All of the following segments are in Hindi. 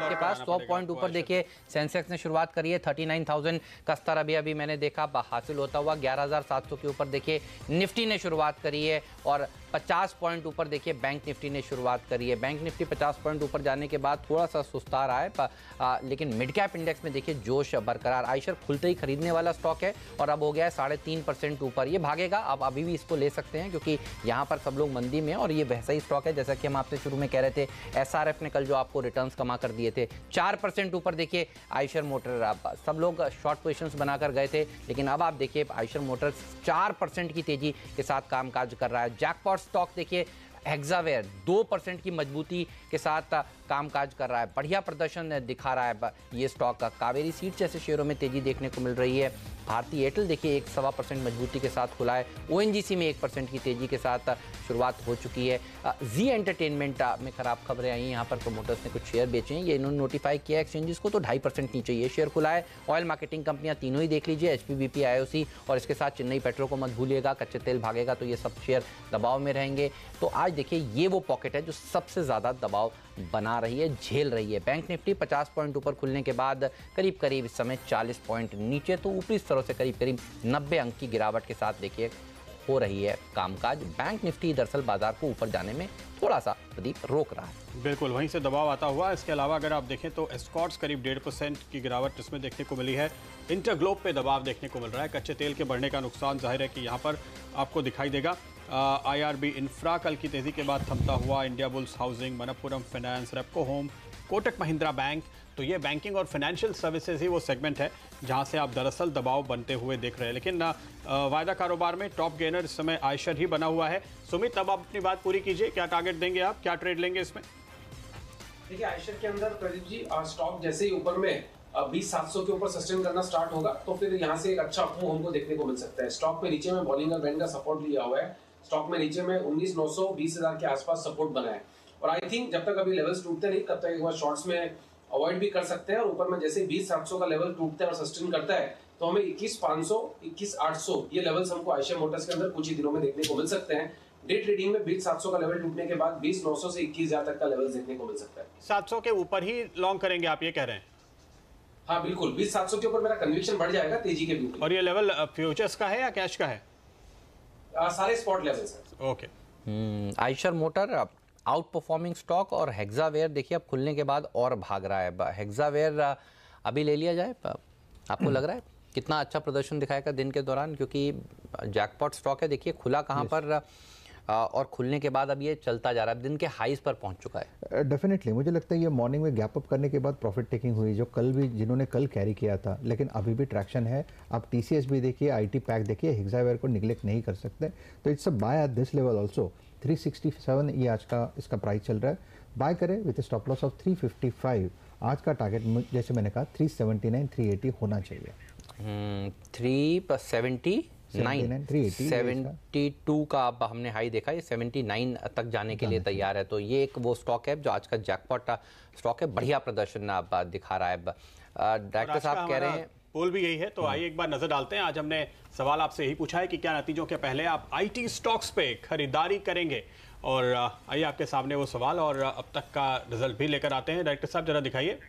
आपके पास। 100 पॉइंट ऊपर देखिए सेंसेक्स ने शुरुआत करी है। 39,000 का स्तर अभी मैंने देखा हासिल होता हुआ। 11,700 के ऊपर देखिए निफ्टी ने शुरुआत करी है और 50 पॉइंट ऊपर देखिए बैंक निफ्टी ने शुरुआत करी है। बैंक निफ्टी 50 पॉइंट ऊपर जाने के बाद थोड़ा सा सुस्ता रहा है, लेकिन मिड कैप इंडेक्स में देखिए जोश बरकरार। आइशर खुलते ही खरीदने वाला स्टॉक है और अब हो गया है 3.5% ऊपर। ये भागेगा, अब अभी भी इसको ले सकते हैं क्योंकि यहाँ पर सब लोग मंदी में, और ये वैसा ही स्टॉक है जैसा कि हम आपसे शुरू में कह रहे थे। एसआरएफ ने कल जो आपको रिटर्न्स कमा कर दिए थे, 4% ऊपर देखिए आइशर मोटर। अब सब लोग शॉर्ट पोजीशंस बनाकर गए थे, लेकिन अब आप देखिए आइशर मोटर्स 4% की तेजी के साथ कामकाज कर रहा है। जैकपॉट स्टॉक देखिए हेक्सावेयर 2% की मजबूती के साथ कामकाज कर रहा है, बढ़िया प्रदर्शन दिखा रहा है ये स्टॉक। कावेरी सीड्स जैसे शेयरों में तेजी देखने को मिल रही है। भारतीय एयरटेल देखिए 1.25% मजबूती के साथ खुला है। ओएनजीसी में 1% की तेजी के साथ शुरुआत हो चुकी है। जी एंटरटेनमेंट में खराब खबरें आई हैं, यहाँ पर प्रोमोटर्स ने कुछ शेयर बेचे हैं, ये इन्होंने नोटिफाई किया एक्सचेंजेस को, तो 2.5% नीचे ये शेयर खुला है। ऑयल मार्केटिंग कंपनियां तीनों ही देख लीजिए, एचपीबीपी, आईओसी और इसके साथ चेन्नई पेट्रो को मत भूलिएगा। कच्चे तेल भागेगा तो ये सब शेयर दबाव में रहेंगे। तो आज देखिए ये वो पॉकेट है जो सबसे ज़्यादा दबाव बना रही है, झेल रही है। बैंक निफ्टी 50 पॉइंट ऊपर खुलने के बाद करीब इस समय 40 पॉइंट नीचे, तो ऊपरी स्तरों से करीब 90 अंक की गिरावट के साथ देखिए हो रही है कामकाज। बैंक निफ्टी दरअसल बाजार को ऊपर जाने में थोड़ा सा प्रदीप रोक रहा है। बिल्कुल वहीं से दबाव आता हुआ। इसके अलावा अगर आप देखें तो एस्कॉर्ट्स करीब 1.5% की गिरावट इसमें देखने को मिली है। इंटरग्लोब पे दबाव देखने को मिल रहा है। कच्चे तेल के बढ़ने का नुकसान जाहिर है कि यहाँ पर आपको दिखाई देगा। आईआरबी इंफ्रा कल की तेजी के बाद थमता हुआ। India bulls housing, Manappuram finance, Repco home, Kotak Mahindra bank, तो ये बैंकिंग और फाइनेंशियल सर्विसेज ही वो सेगमेंट है जहां से आप दरअसल दबाव बनते हुए देख रहे हैं। लेकिन वायदा कारोबार में टॉप गेनर इस समय आइशर ही बना हुआ है। सुमित, अब आप अपनी बात पूरी कीजिए, क्या टारगेट देंगे आप, क्या ट्रेड लेंगे इसमें? देखिए आइशर के अंदर प्रदीप जी स्टॉक जैसे ही ऊपर में 20,700 के ऊपर सस्टेन करना स्टार्ट होगा तो फिर यहाँ से एक अच्छा मूव हमको देखने को मिल सकता है। स्टॉक में नीचे में बॉलिंगर बैंड का सपोर्ट लिया हुआ है। स्टॉक में नीचे में 19,900 20,000 के आसपास सपोर्ट बना है और आई थिंक जब तक अभी लेवल्स टूटते नहीं तब तक एक बार शॉर्ट्स में अवॉइड भी कर सकते हैं। और ऊपर में जैसे 20,700 का लेवल टूटता है और सस्टेन करता है तो हमें 21,500 21,800 ये लेवल्स हमको आइशर मोटर्स के अंदर कुछ ही दिनों में देखने को मिल सकते हैं। डे ट्रेडिंग में 20,700 का लेवल टूटने के बाद 20,900 से 21,000 तक का लेवल देखने को मिल सकता है। 700 के ऊपर ही लॉन्ग करेंगे आप, ये कह रहे हैं? हाँ बिल्कुल, 20,700 के ऊपर मेरा कन्विक्शन बढ़ जाएगा तेजी के भी। और ये लेवल फ्यूचर्स का है या कैश का है? सारे स्पॉट लेवल्स हैं। Okay. Eicher motor out performing stock और हेक्सावेयर देखिए अब खुलने के बाद और भाग रहा है। हेक्सावेयर अभी ले लिया जाए, आपको लग रहा है कितना अच्छा प्रदर्शन दिखाएगा दिन के दौरान, क्योंकि जैकपॉट स्टॉक है। देखिए खुला कहाँ पर और खुलने के बाद अब ये चलता जा रहा है, दिन के हाईज पर पहुंच चुका है। डेफिनेटली मुझे लगता है ये मॉर्निंग में गैप अप करने के बाद प्रॉफिट टेकिंग हुई, जो कल भी जिन्होंने कल कैरी किया था, लेकिन अभी भी ट्रैक्शन है। आप टीसीएस भी देखिए, आईटी पैक देखिए, हेक्सावेयर को निगलेक्ट नहीं कर सकते। तो it's a by at this level also. 367 ये आज का इसका प्राइस चल रहा है। बाय करें विद स्टॉप लॉस ऑफ 355। आज का टारगेट जैसे मैंने कहा 379 380 होना चाहिए। 72 का अब हमने हाई देखा, ये 79 तक जाने के लिए तैयार है। तो ये एक वो स्टॉक है जो आज का जैकपॉट स्टॉक है, बढ़िया प्रदर्शन अब दिखा रहा है। डायरेक्टर साहब कह रहे हैं पोल भी यही है, तो आइए एक बार नजर डालते हैं। आज हमने सवाल आपसे यही पूछा है कि क्या नतीजों के पहले आप आईटी स्टॉक्स पे खरीदारी करेंगे, और आइए आपके सामने वो सवाल और अब तक का रिजल्ट भी लेकर आते हैं। डायरेक्टर साहब जरा दिखाइए।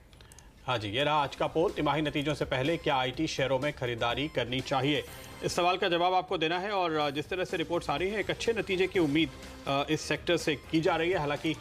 हाँ जी, ये रहा आज का पोल। तिमाही नतीजों से पहले क्या आईटी शेयरों में खरीदारी करनी चाहिए, इस सवाल का जवाब आपको देना है। और जिस तरह से रिपोर्ट्स आ रही हैं, एक अच्छे नतीजे की उम्मीद इस सेक्टर से की जा रही है। हालांकि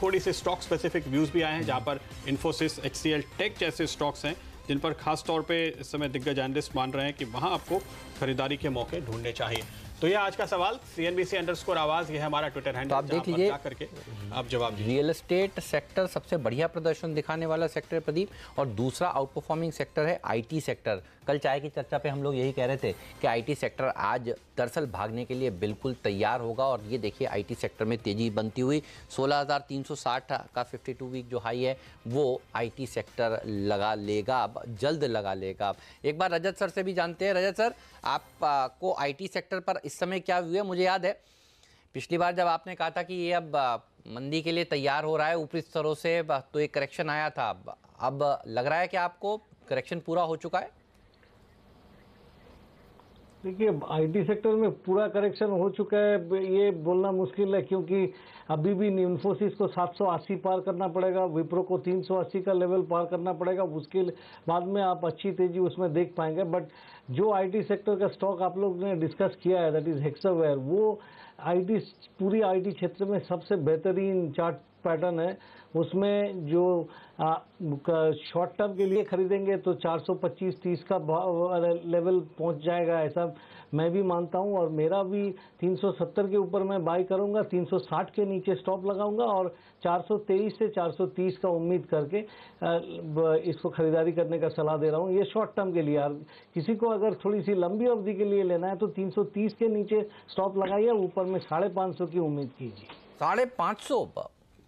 थोड़ी से स्टॉक स्पेसिफिक व्यूज़ भी आए हैं, जहां पर इन्फोसिस, एचसीएल टेक जैसे स्टॉक्स हैं जिन पर खास तौर पे इस समय दिग्गज एनालिस्ट मान रहे हैं कि वहां आपको खरीदारी के मौके ढूंढने चाहिए। तो ये आज का सवाल CNBC_ आवाज, ये है हमारा ट्विटर हैंडल। तो आप देख लीजिए, करके आप जवाब दीजिए। रियल एस्टेट सेक्टर सबसे बढ़िया प्रदर्शन दिखाने वाला सेक्टर है प्रदीप, और दूसरा आउट परफॉर्मिंग सेक्टर है आईटी सेक्टर। कल चाय की चर्चा पे हम लोग यही कह रहे थे कि आईटी सेक्टर आज दरअसल भागने के लिए बिल्कुल तैयार होगा। और ये देखिए आईटी सेक्टर में तेजी बनती हुई 16,360 का 52 वीक जो हाई है वो आईटी सेक्टर लगा लेगा, अब जल्द लगा लेगा। एक बार रजत सर से भी जानते हैं। रजत सर, आपको आईटी सेक्टर पर इस समय क्या व्यू है? मुझे याद है पिछली बार जब आपने कहा था कि ये अब मंदी के लिए तैयार हो रहा है ऊपरी स्तरों से, तो एक करेक्शन आया था। अब लग रहा है कि आपको करेक्शन पूरा हो चुका है? देखिए आईटी सेक्टर में पूरा करेक्शन हो चुका है ये बोलना मुश्किल है, क्योंकि अभी भी इन्फोसिस को 780 पार करना पड़ेगा, विप्रो को 380 का लेवल पार करना पड़ेगा, उसके बाद में आप अच्छी तेजी उसमें देख पाएंगे। बट जो आईटी सेक्टर का स्टॉक आप लोग ने डिस्कस किया है, दैट इज हेक्सावेयर, वो आईटी पूरी आईटी क्षेत्र में सबसे बेहतरीन चार्ट पैटर्न है। उसमें जो शॉर्ट टर्म के लिए खरीदेंगे तो 425-30 का लेवल पहुंच जाएगा, ऐसा मैं भी मानता हूं। और मेरा भी 370 के ऊपर मैं बाई करूंगा, 360 के नीचे स्टॉप लगाऊंगा और 423 से 430 का उम्मीद करके इसको खरीदारी करने का सलाह दे रहा हूं। ये शॉर्ट टर्म के लिए। किसी को अगर थोड़ी सी लंबी अवधि के लिए लेना है तो 330 के नीचे स्टॉप लगाइए, ऊपर में 550 की उम्मीद कीजिए।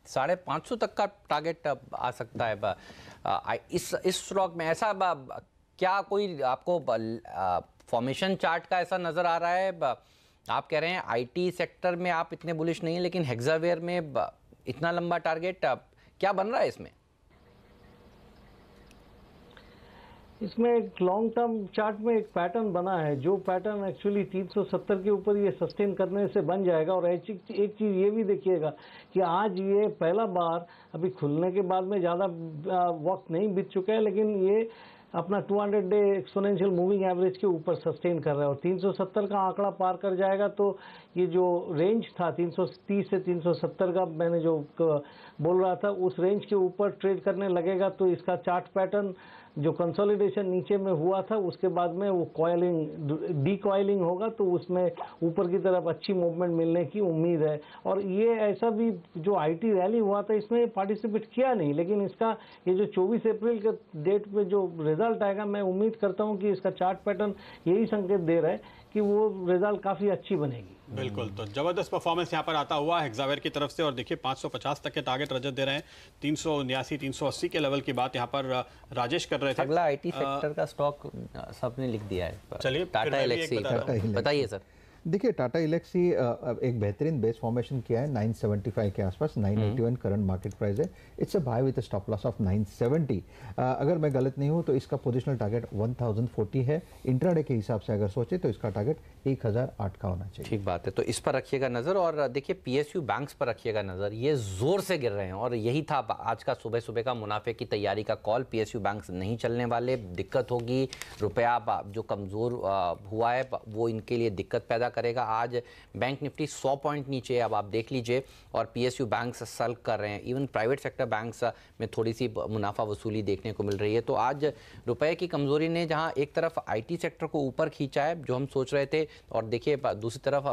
550 तक का टारगेट आ सकता है इस स्टॉक में। ऐसा क्या कोई आपको फॉर्मेशन चार्ट का ऐसा नजर आ रहा है? आप कह रहे हैं आईटी सेक्टर में आप इतने बुलिश नहीं, लेकिन हेक्सावेयर में इतना लंबा टारगेट क्या बन रहा है इसमें? इसमें एक लॉन्ग टर्म चार्ट में एक पैटर्न बना है, जो पैटर्न एक्चुअली 370 के ऊपर ये सस्टेन करने से बन जाएगा। और एक चीज़ ये भी देखिएगा कि आज ये पहला बार, अभी खुलने के बाद में ज़्यादा वक्त नहीं बीत चुका है, लेकिन ये अपना 200 डे एक्सपोनेंशियल मूविंग एवरेज के ऊपर सस्टेन कर रहा है और 370 का आंकड़ा पार कर जाएगा तो ये जो रेंज था 330 से 370 का मैंने जो बोल रहा था, उस रेंज के ऊपर ट्रेड करने लगेगा। तो इसका चार्ट पैटर्न जो कंसोलिडेशन नीचे में हुआ था, उसके बाद में वो डीकॉइलिंग होगा, तो उसमें ऊपर की तरफ अच्छी मूवमेंट मिलने की उम्मीद है। और ये ऐसा भी जो आईटी रैली हुआ था इसमें पार्टिसिपेट किया नहीं, लेकिन इसका ये जो 24 अप्रैल के डेट पे जो रिजल्ट आएगा, मैं उम्मीद करता हूं कि इसका चार्ट पैटर्न यही संकेत दे रहा है कि वो रिजल्ट काफी अच्छी बनेगी। बिल्कुल, तो जबरदस्त परफॉर्मेंस यहाँ पर आता हुआ हेक्सावेयर की तरफ से। और देखिए 550 तक के टारगेट रजत दे रहे हैं, 379-380 के लेवल की बात यहाँ पर राजेश कर रहे थे। अगला आईटी सेक्टर का स्टॉक सबने लिख दिया है। चलिए टाटा एलेक्सी बताइए सर। देखिए टाटा एलेक्सी एक बेहतरीन बेस फॉर्मेशन किया है 975 के आसपास, 981 करंट मार्केट प्राइस है। It's a buy with stop loss of 970। अगर मैं गलत नहीं हूं तो इसका पोजिशनल टारगेट 1040 है। इंट्राडे के हिसाब से अगर सोचे तो इसका टारगेट 1008 का होना चाहिए। ठीक बात है, तो इस पर रखिएगा नजर। और देखिए पीएसयू बैंक्स पर रखिएगा नजर, ये जोर से गिर रहे हैं और यही था आज का सुबह सुबह का मुनाफे की तैयारी का कॉल। पीएसयू बैंक्स नहीं चलने वाले, दिक्कत होगी, रुपया जो कमजोर हुआ है वो इनके लिए दिक्कत पैदा करेगा। आज बैंक निफ्टी 100 पॉइंट नीचे है, अब आप देख लीजिए, और पीएसयू बैंक्स सल्क कर रहे हैं। इवन प्राइवेट सेक्टर बैंक्स में थोड़ी सी मुनाफा वसूली देखने को मिल रही है। तो आज रुपए की कमजोरी ने जहां एक तरफ आईटी सेक्टर को ऊपर खींचा है जो हम सोच रहे थे, और देखिए दूसरी तरफ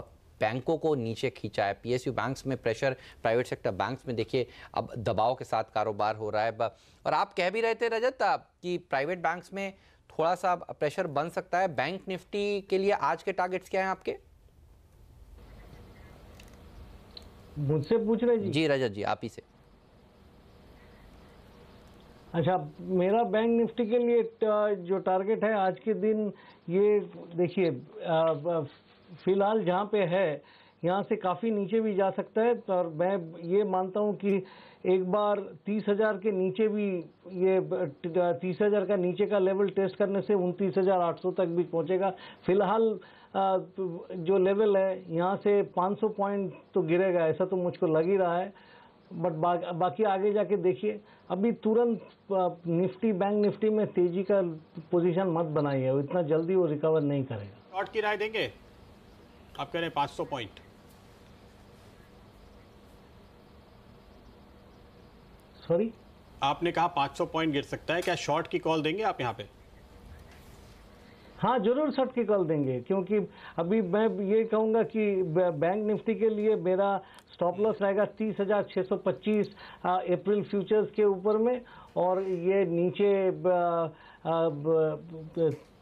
बैंकों को नीचे खींचा है। पीएसयू बैंक्स में प्रेशर, प्राइवेट सेक्टर बैंक्स में देखिए अब दबाव के साथ कारोबार हो रहा है। और आप कह भी रहे थे रजत कि प्राइवेट बैंक्स में थोड़ा सा प्रेशर बन सकता है। बैंक निफ्टी के लिए आज के टारगेट्स क्या हैं आपके? मुझसे पूछ रहे जी रजत जी, आप ही से। अच्छा, मेरा बैंक निफ्टी के लिए जो टारगेट है आज के दिन, ये देखिए फिलहाल जहाँ पे है यहाँ से काफ़ी नीचे भी जा सकता है। और मैं ये मानता हूँ कि एक बार 30,000 के नीचे भी, ये 30,000 का नीचे का लेवल टेस्ट करने से 29,800 तक भी पहुँचेगा। फिलहाल जो लेवल है यहाँ से 500 पॉइंट तो गिरेगा, ऐसा तो मुझको लग ही रहा है। बट बाकी आगे जाके देखिए, अभी तुरंत निफ्टी, बैंक निफ्टी में तेजी का पोजीशन मत बनाइए, इतना जल्दी वो रिकवर नहीं करेगा। शॉर्ट की राय देंगे? आप कह रहे हैं 500 पॉइंट। सॉरी, आपने कहा 500 पॉइंट गिर सकता है, क्या शॉर्ट की कॉल देंगे आप यहाँ पे? हाँ, जरूर शॉर्ट की कॉल देंगे, क्योंकि अभी मैं ये कहूँगा कि बैंक निफ्टी के लिए मेरा स्टॉप लॉस रहेगा 30,625 अप्रैल फ्यूचर्स के ऊपर में, और ये नीचे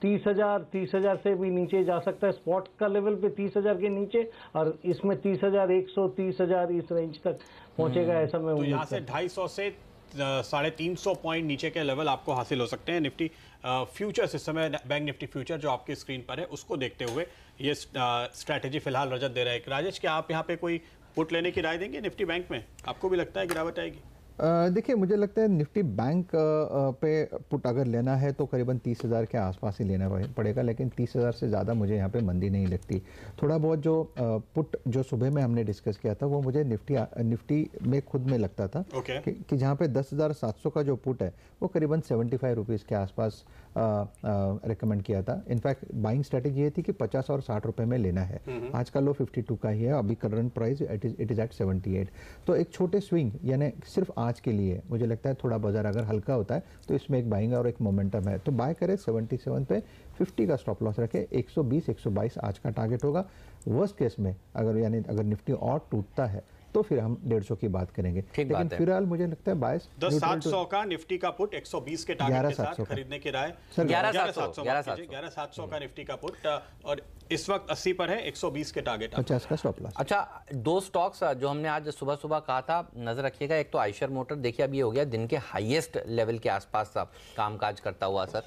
30,000 से भी नीचे जा सकता है। स्पॉट का लेवल पे 30,000 के नीचे, और इसमें 30,100, 30,000 इस रेंज तक पहुंचेगा, ऐसा मैं तो यहाँ से 250 से 350 पॉइंट नीचे के लेवल आपको हासिल हो सकते हैं। निफ्टी फ्यूचर्स इस समय, बैंक निफ्टी फ्यूचर जो आपकी स्क्रीन पर है उसको देखते हुए ये स्ट्रैटेजी फिलहाल रजत दे रहा है। राजेश, क्या आप यहाँ पे कोई पुट लेने की राय देंगे निफ्टी बैंक में? आपको भी लगता है गिरावट आएगी? देखिए मुझे लगता है निफ्टी बैंक पे पुट अगर लेना है तो करीबन 30,000 के आसपास ही लेना पड़ेगा, लेकिन 30,000 से ज़्यादा मुझे यहाँ पे मंदी नहीं लगती। थोड़ा बहुत जो पुट जो सुबह में हमने डिस्कस किया था वो मुझे निफ्टी में खुद में लगता था कि जहाँ पे 10,700 का जो पुट है वो करीबन 75 रुपीज़ के आसपास रिकमेंड किया था। इनफैक्ट बाइंग स्ट्रेटेजी ये थी कि 50 और 60 रुपए में लेना है। आज का लो 52 का ही है, अभी current price it is at 78। तो एक छोटे स्विंग यानी सिर्फ आज के लिए मुझे लगता है थोड़ा बाजार अगर हल्का होता है तो इसमें एक बाइंग और एक मोमेंटम है, तो बाय करें 77 पे, 50 का स्टॉप लॉस रखे, 120 122 आज का टारगेट होगा। वर्स्ट केस में अगर निफ्टी और टूटता है तो फिर हम 150 की बात करेंगे, लेकिन फिलहाल मुझे लगता है बायस 10,700 का निफ्टी का पुट 120 के टारगेट के साथ खरीदने की राय। 11,700 का निफ्टी का पुट और इस वक्त 80 पर है, 120 के टारगेट, 50 का स्टॉप लॉस। अच्छा, दो स्टॉक्स जो हमने आज सुबह सुबह कहा था नजर रखिएगा, एक तो आयशर मोटर, देखिए अब ये हो गया दिन के हाईएस्ट लेवल के आसपास कामकाज करता हुआ। सर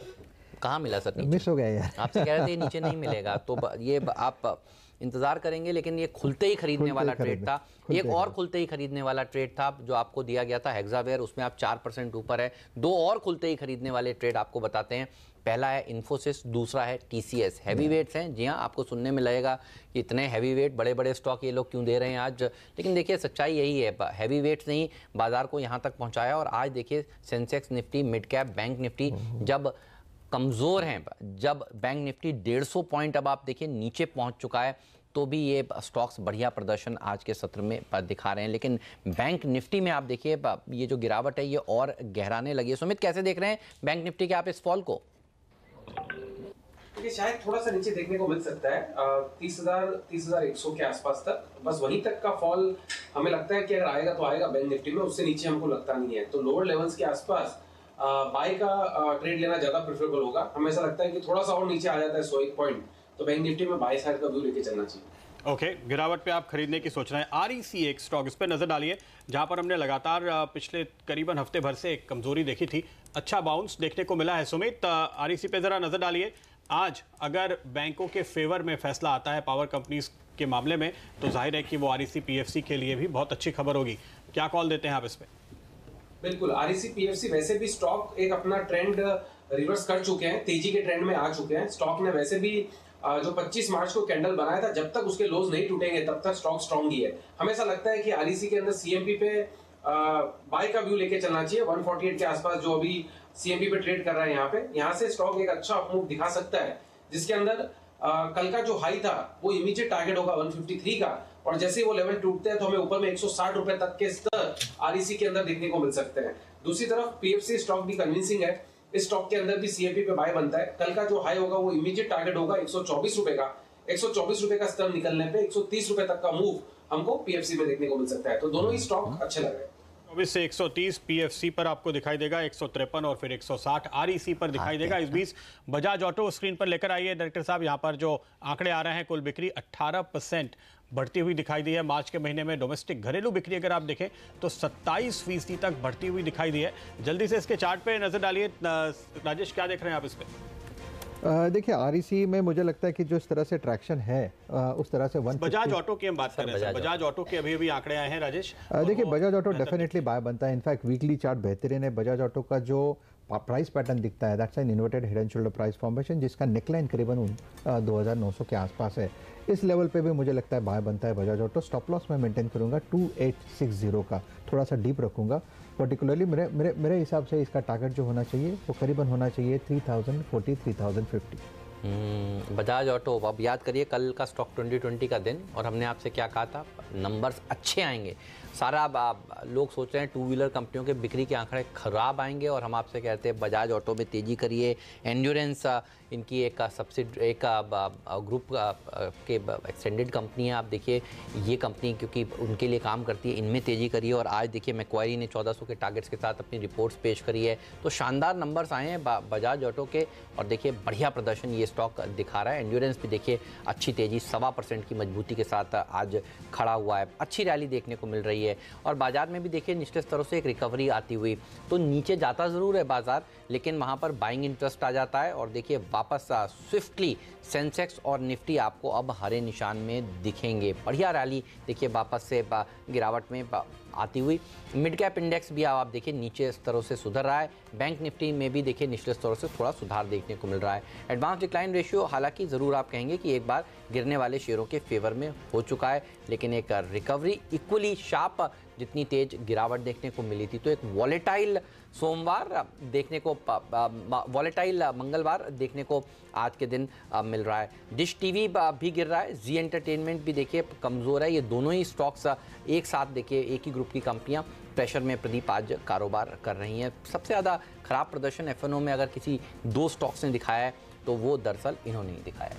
कहाँ मिला सर? मिस हो गया यार, आपसे कह रहे थे नीचे नहीं मिलेगा, तो ये आप इंतजार करेंगे, लेकिन ये खुलते ही खरीदने वाला ट्रेड था। एक और खुलते ही खरीदने वाला ट्रेड था जो आपको दिया गया था हेक्सावेयर, उसमें आप 4% ऊपर है। दो और खुलते ही खरीदने वाले ट्रेड आपको बताते हैं। पहला है इन्फोसिस, दूसरा है टीसीएस। हैवी वेट्स हैं, जी हाँ, आपको सुनने में लगेगा कि इतने हैवी वेट बड़े बड़े स्टॉक ये लोग क्यों दे रहे हैं आज, लेकिन देखिए सच्चाई यही है, हैवी वेट्स नहीं बाजार को यहाँ तक पहुँचाया। और आज देखिए Sensex Nifty, mid cap bank Nifty जब कमज़ोर हैं, जब बैंक निफ्टी 150 पॉइंट अब आप देखिए नीचे पहुँच चुका है, तो भी ये स्टॉक्स बढ़िया प्रदर्शन आज के सत्र में दिखा रहे हैं। लेकिन बैंक निफ्टी में आप देखिए ये जो गिरावट है ये और गहराने लगी है। सुमित, कैसे देख रहे हैं बैंक निफ्टी के आप इस फॉल को? देखिए शायद थोड़ा सा नीचे देखने को मिल सकता है 30,100 के आसपास तक, बस वहीं तक का फॉल हमें लगता है कि अगर आएगा तो आएगा बैंक निफ्टी में, उससे नीचे हमको लगता नहीं है। तो लोअर लेवल्स के आसपास बाय का ट्रेड लेना ज्यादा प्रेफरेबल होगा। हमें ऐसा लगता है कि थोड़ा सा और नीचे आ जाता है 101 पॉइंट तो बैंक निफ्टी में बाय साइड का व्यू लेके चलना चाहिए। ओके, गिरावट पे आप खरीदने की सोच रहे हैं। आरईसी एक स्टॉक, इस पर नजर डालिए, जहां पर हमने लगातार पिछले करीबन हफ्ते भर से एक कमजोरी देखी थी, अच्छा बाउंस देखने को मिला है। सुमित, आरईसी पे जरा नजर डालिए। आज अगर बैंकों के फेवर में फैसला आता है पावर कंपनीज के मामले में, तो जाहिर है कि वो आरईसी पीएफसी के लिए भी बहुत अच्छी खबर होगी। क्या कॉल देते हैं आप इस पे? बिल्कुल, आरईसी पीएफसी वैसे भी स्टॉक एक अपना ट्रेंड रिवर्स कर चुके हैं, तेजी के ट्रेंड में आ चुके हैं। स्टॉक ने वैसे भी जो 25 मार्च को कैंडल बनाया था, जब तक उसके लोज नहीं टूटेंगे तब तक स्टॉक स्ट्रांग ही है। हमें ऐसा लगता है कि आरईसी के अंदर सीएमपी पे बाय का व्यू लेके चलना चाहिए। 148 के आसपास जो अभी सीएमपी पे ट्रेड कर रहा है, यहाँ से स्टॉक एक अच्छा अपमूव दिखा सकता है, जिसके अंदर कल का जो हाई था वो इमीडिएट टारगेट होगा 153 का, और जैसे ही वो लेवल टूटते हैं तो हमें ऊपर में 160 रुपए तक के स्तर आरईसी के अंदर देखने को मिल सकते हैं। दूसरी तरफ पीएफसी स्टॉक भी कन्विंसिंग है, इस स्टॉक के अंदर भी सीएमपी पे बाय बनता है। कल का जो हाई होगा वो इमीडिएट टारगेट होगा 124 रुपए का। 124 रुपए का स्तर निकलने पे 130 रुपए तक का मूव हमको पीएफसी में देखने को मिल सकता है। तो दोनों ही स्टॉक अच्छे लग रहे हैं। 24 से 130 पीएफसी पर आपको दिखाई देगा, 153 और फिर 160 आरईसी पर दिखाई देगा। इस बीच बजाज ऑटो स्क्रीन पर लेकर आइए डायरेक्टर साहब। यहाँ पर जो आंकड़े आ रहे हैं, कुल बिक्री 18% बढ़ती हुई दिखाई दी है मार्च के महीने में। डोमेस्टिक घरेलू बिक्री अगर आप देखें तो 27% तक बढ़ती हुई दिखाई दी है। जल्दी से इसके चार्ट पे नजर डालिए। राजेश, क्या देख रहे हैं आप इस पे? देखिए आरईसी में मुझे लगता है कि जो इस तरह से ट्रैक्शन है उस तरह से बजाज ऑटो की हम बात कर रहे हैं। बजाज ऑटो के अभी आंकड़े आए हैं राजेश। देखिए बजाज ऑटो डेफिनेटली बाय बनता है। इनफैक्ट वीकली चार्ट बेहतरीन है। बजाज ऑटो का जो प्राइस पैटर्न दिखता है, that's an inverted head and shoulder price formation, जिसका नेकलाइन करीबन 2900 के आसपास है। इस लेवल पे भी मुझे लगता है बाय बनता है बजाज ऑटो। स्टॉप लॉस मैं मेंटेन करूंगा 2860 का, थोड़ा सा डीप रखूंगा। पर्टिकुलरली मेरे हिसाब से इसका टारगेट जो होना चाहिए वो करीबन होना चाहिए 3040 3050। बजाज ऑटो, अब याद करिए कल का स्टॉक 2020 का दिन, और हमने आपसे क्या कहा था, नंबर्स अच्छे आएंगे। सारा लोग सोच रहे हैं टू व्हीलर कंपनियों के बिक्री के आंकड़े खराब आएंगे, और हम आपसे कहते हैं बजाज ऑटो में तेज़ी करिए। एंड्योरेंस इनकी एक ग्रुप के एक्सटेंडेड कंपनी है। आप देखिए ये कंपनी क्योंकि उनके लिए काम करती है, इनमें तेज़ी करिए। और आज देखिए मैक्वारी ने 1400 के टारगेट्स के साथ अपनी रिपोर्ट्स पेश करी है। तो शानदार नंबर्स आए हैं बजाज ऑटो के, और देखिए बढ़िया प्रदर्शन ये स्टॉक दिखा रहा है। एंड्योरेंस भी देखिए अच्छी तेज़ी 1.25% की मजबूती के साथ आज खड़ा हुआ है। अच्छी रैली देखने को मिल रही है। और बाजार में भी देखिए निश्चित स्तरों से एक रिकवरी आती हुई, तो नीचे जाता ज़रूर है बाजार, लेकिन वहाँ पर बाइंग इंटरेस्ट आ जाता है। और देखिए वापस स्विफ्टली सेंसेक्स और निफ्टी आपको अब हरे निशान में दिखेंगे। बढ़िया रैली देखिए, वापस से गिरावट में आती हुई। मिड कैप इंडेक्स भी आप देखिए नीचे स्तरों से सुधर रहा है। बैंक निफ्टी में भी देखिए निचले स्तरों से थोड़ा सुधार देखने को मिल रहा है। एडवांस डिक्लाइन रेशियो हालांकि ज़रूर आप कहेंगे कि एक बार गिरने वाले शेयरों के फेवर में हो चुका है, लेकिन एक रिकवरी इक्वली शार्प जितनी तेज गिरावट देखने को मिली थी, तो एक वॉलेटाइल सोमवार देखने को वॉलेटाइल मंगलवार देखने को आज के दिन मिल रहा है। डिश टीवी भी गिर रहा है, जी एंटरटेनमेंट भी देखिए कमज़ोर है। ये दोनों ही स्टॉक्स एक साथ देखिए एक ही ग्रुप की कंपनियां प्रेशर में प्रदीप आज कारोबार कर रही हैं। सबसे ज़्यादा खराब प्रदर्शन एफएनओ में अगर किसी दो स्टॉक्स ने दिखाया है तो वो दरअसल इन्होंने ही दिखाया है।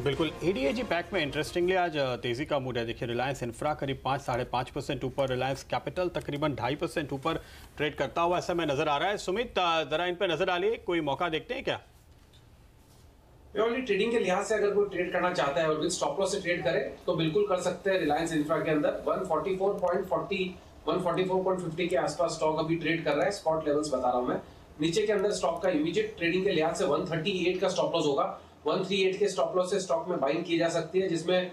बिल्कुल। एडीएजी पैक में इंटरेस्टिंगली आज तेजी का मूड है। देखिए रिलायंस इंफ्रा करीब 5-5.5% ऊपर, रिलायंस कैपिटल तकरीबन 2.5% ऊपर ट्रेड करता हुआ ऐसा में नजर आ रहा है। सुमित जरा इन पे नजर डालिए, कोई मौका देखते हैं क्या? प्योरली ट्रेडिंग के लिहाज से अगर कोई ट्रेड करना चाहता है और विद स्टॉप लॉस से ट्रेड करे तो बिल्कुल कर सकते हैं। रिलायंस इंफ्रा के अंदर 144.50 के आसपास स्टॉक अभी ट्रेड कर रहा है। स्पॉट लेवल्स बता रहा हूं मैं। नीचे के अंदर स्टॉक का इमीडिएट ट्रेडिंग के लिहाज से 138 का स्टॉप लॉस होगा। 138 के स्टॉप लॉस से स्टॉक में बाइंग की जा सकती है, जिसमें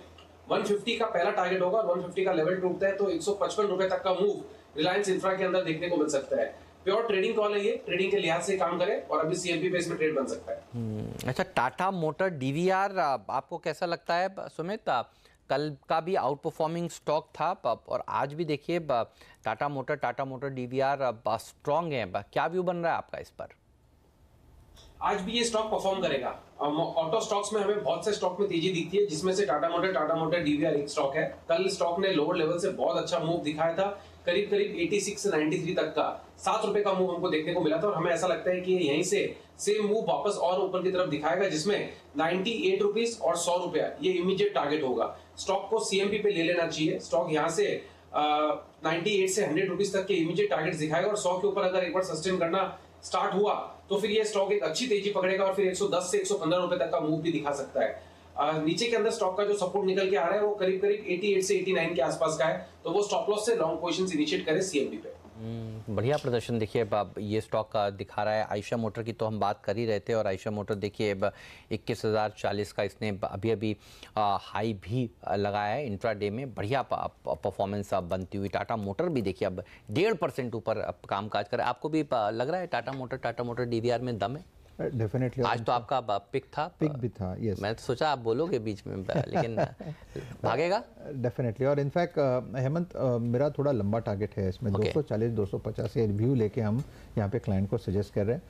150 का पहला टारगेट होगा और 150 का लेवल टूटता है तो 155 रुपए तक का मूव रिलायंस इंफ्रा के अंदर देखने को मिल सकता है। प्योर ट्रेडिंग कॉल है ये, ट्रेडिंग के लिहाज से काम करे और अभी सीएमपी बेस में ट्रेड बन सकता है। अच्छा, टाटा मोटर डीवीआर आपको कैसा लगता है सुमित? कल का भी आउट परफॉर्मिंग स्टॉक था और आज भी देखिए टाटा मोटर डीवीआर स्ट्रॉन्ग है। क्या व्यू बन रहा है आपका इस पर? आज भी ये स्टॉक परफॉर्म करेगा। ऑटो स्टॉक्स में हमें बहुत से स्टॉक में तेजी दिखती है, जिसमें से टाटा मोटर डीवीआर एक स्टॉक है। कल स्टॉक ने लोअर लेवल से बहुत अच्छा मूव दिखाया था, करीब 86 से 93 तक का 7 रुपए का मूव हमको देखने को मिला था और हमें ऐसा लगता है कि यहीं से सेम मूव वापस और ऊपर की तरफ दिखाएगा, जिसमें 98 रुपीस और 100 रुपया ये इमीडिएट टारगेट होगा। स्टॉक को सीएमपी पे ले लेना चाहिए। स्टॉक यहाँ से 98 से 100 रुपीस तक के इमीडिएट टारगेट दिखाएगा और 100 के ऊपर अगर एक बार सस्टेन करना स्टार्ट हुआ तो फिर ये स्टॉक एक अच्छी तेजी पकड़ेगा और फिर 110 से 115 रुपए तक का मूव भी दिखा सकता है। नीचे के अंदर स्टॉक का जो सपोर्ट निकल के आ रहा है वो करीब 88 से 89 के आसपास का है, तो वो स्टॉप लॉस से लॉन्ग पोजीशंस इनिशिएट करे सीएमपी पे। बढ़िया प्रदर्शन देखिए ये स्टॉक का दिखा रहा है। आयशा मोटर की तो हम बात कर ही रहे थे और आयशा मोटर देखिए 21,040 का इसने अभी हाई भी लगाया है इंट्राडे में। बढ़िया परफॉर्मेंस बनती हुई टाटा मोटर भी देखिए अब 1.5% ऊपर कामकाज कर रहा है। आपको भी लग रहा है टाटा मोटर डीवीआर में दम है? डेफिनेटली। आज तो आपका पिक भी था। यस, मैं तो सोचा आप बोलोगे बीच में, लेकिन भागेगा डेफिनेटली। और इनफैक्ट हेमंत मेरा थोड़ा लंबा टारगेट है इसमें, 240-250 ये व्यू लेके हम यहाँ पे क्लाइंट को सजेस्ट कर रहे हैं।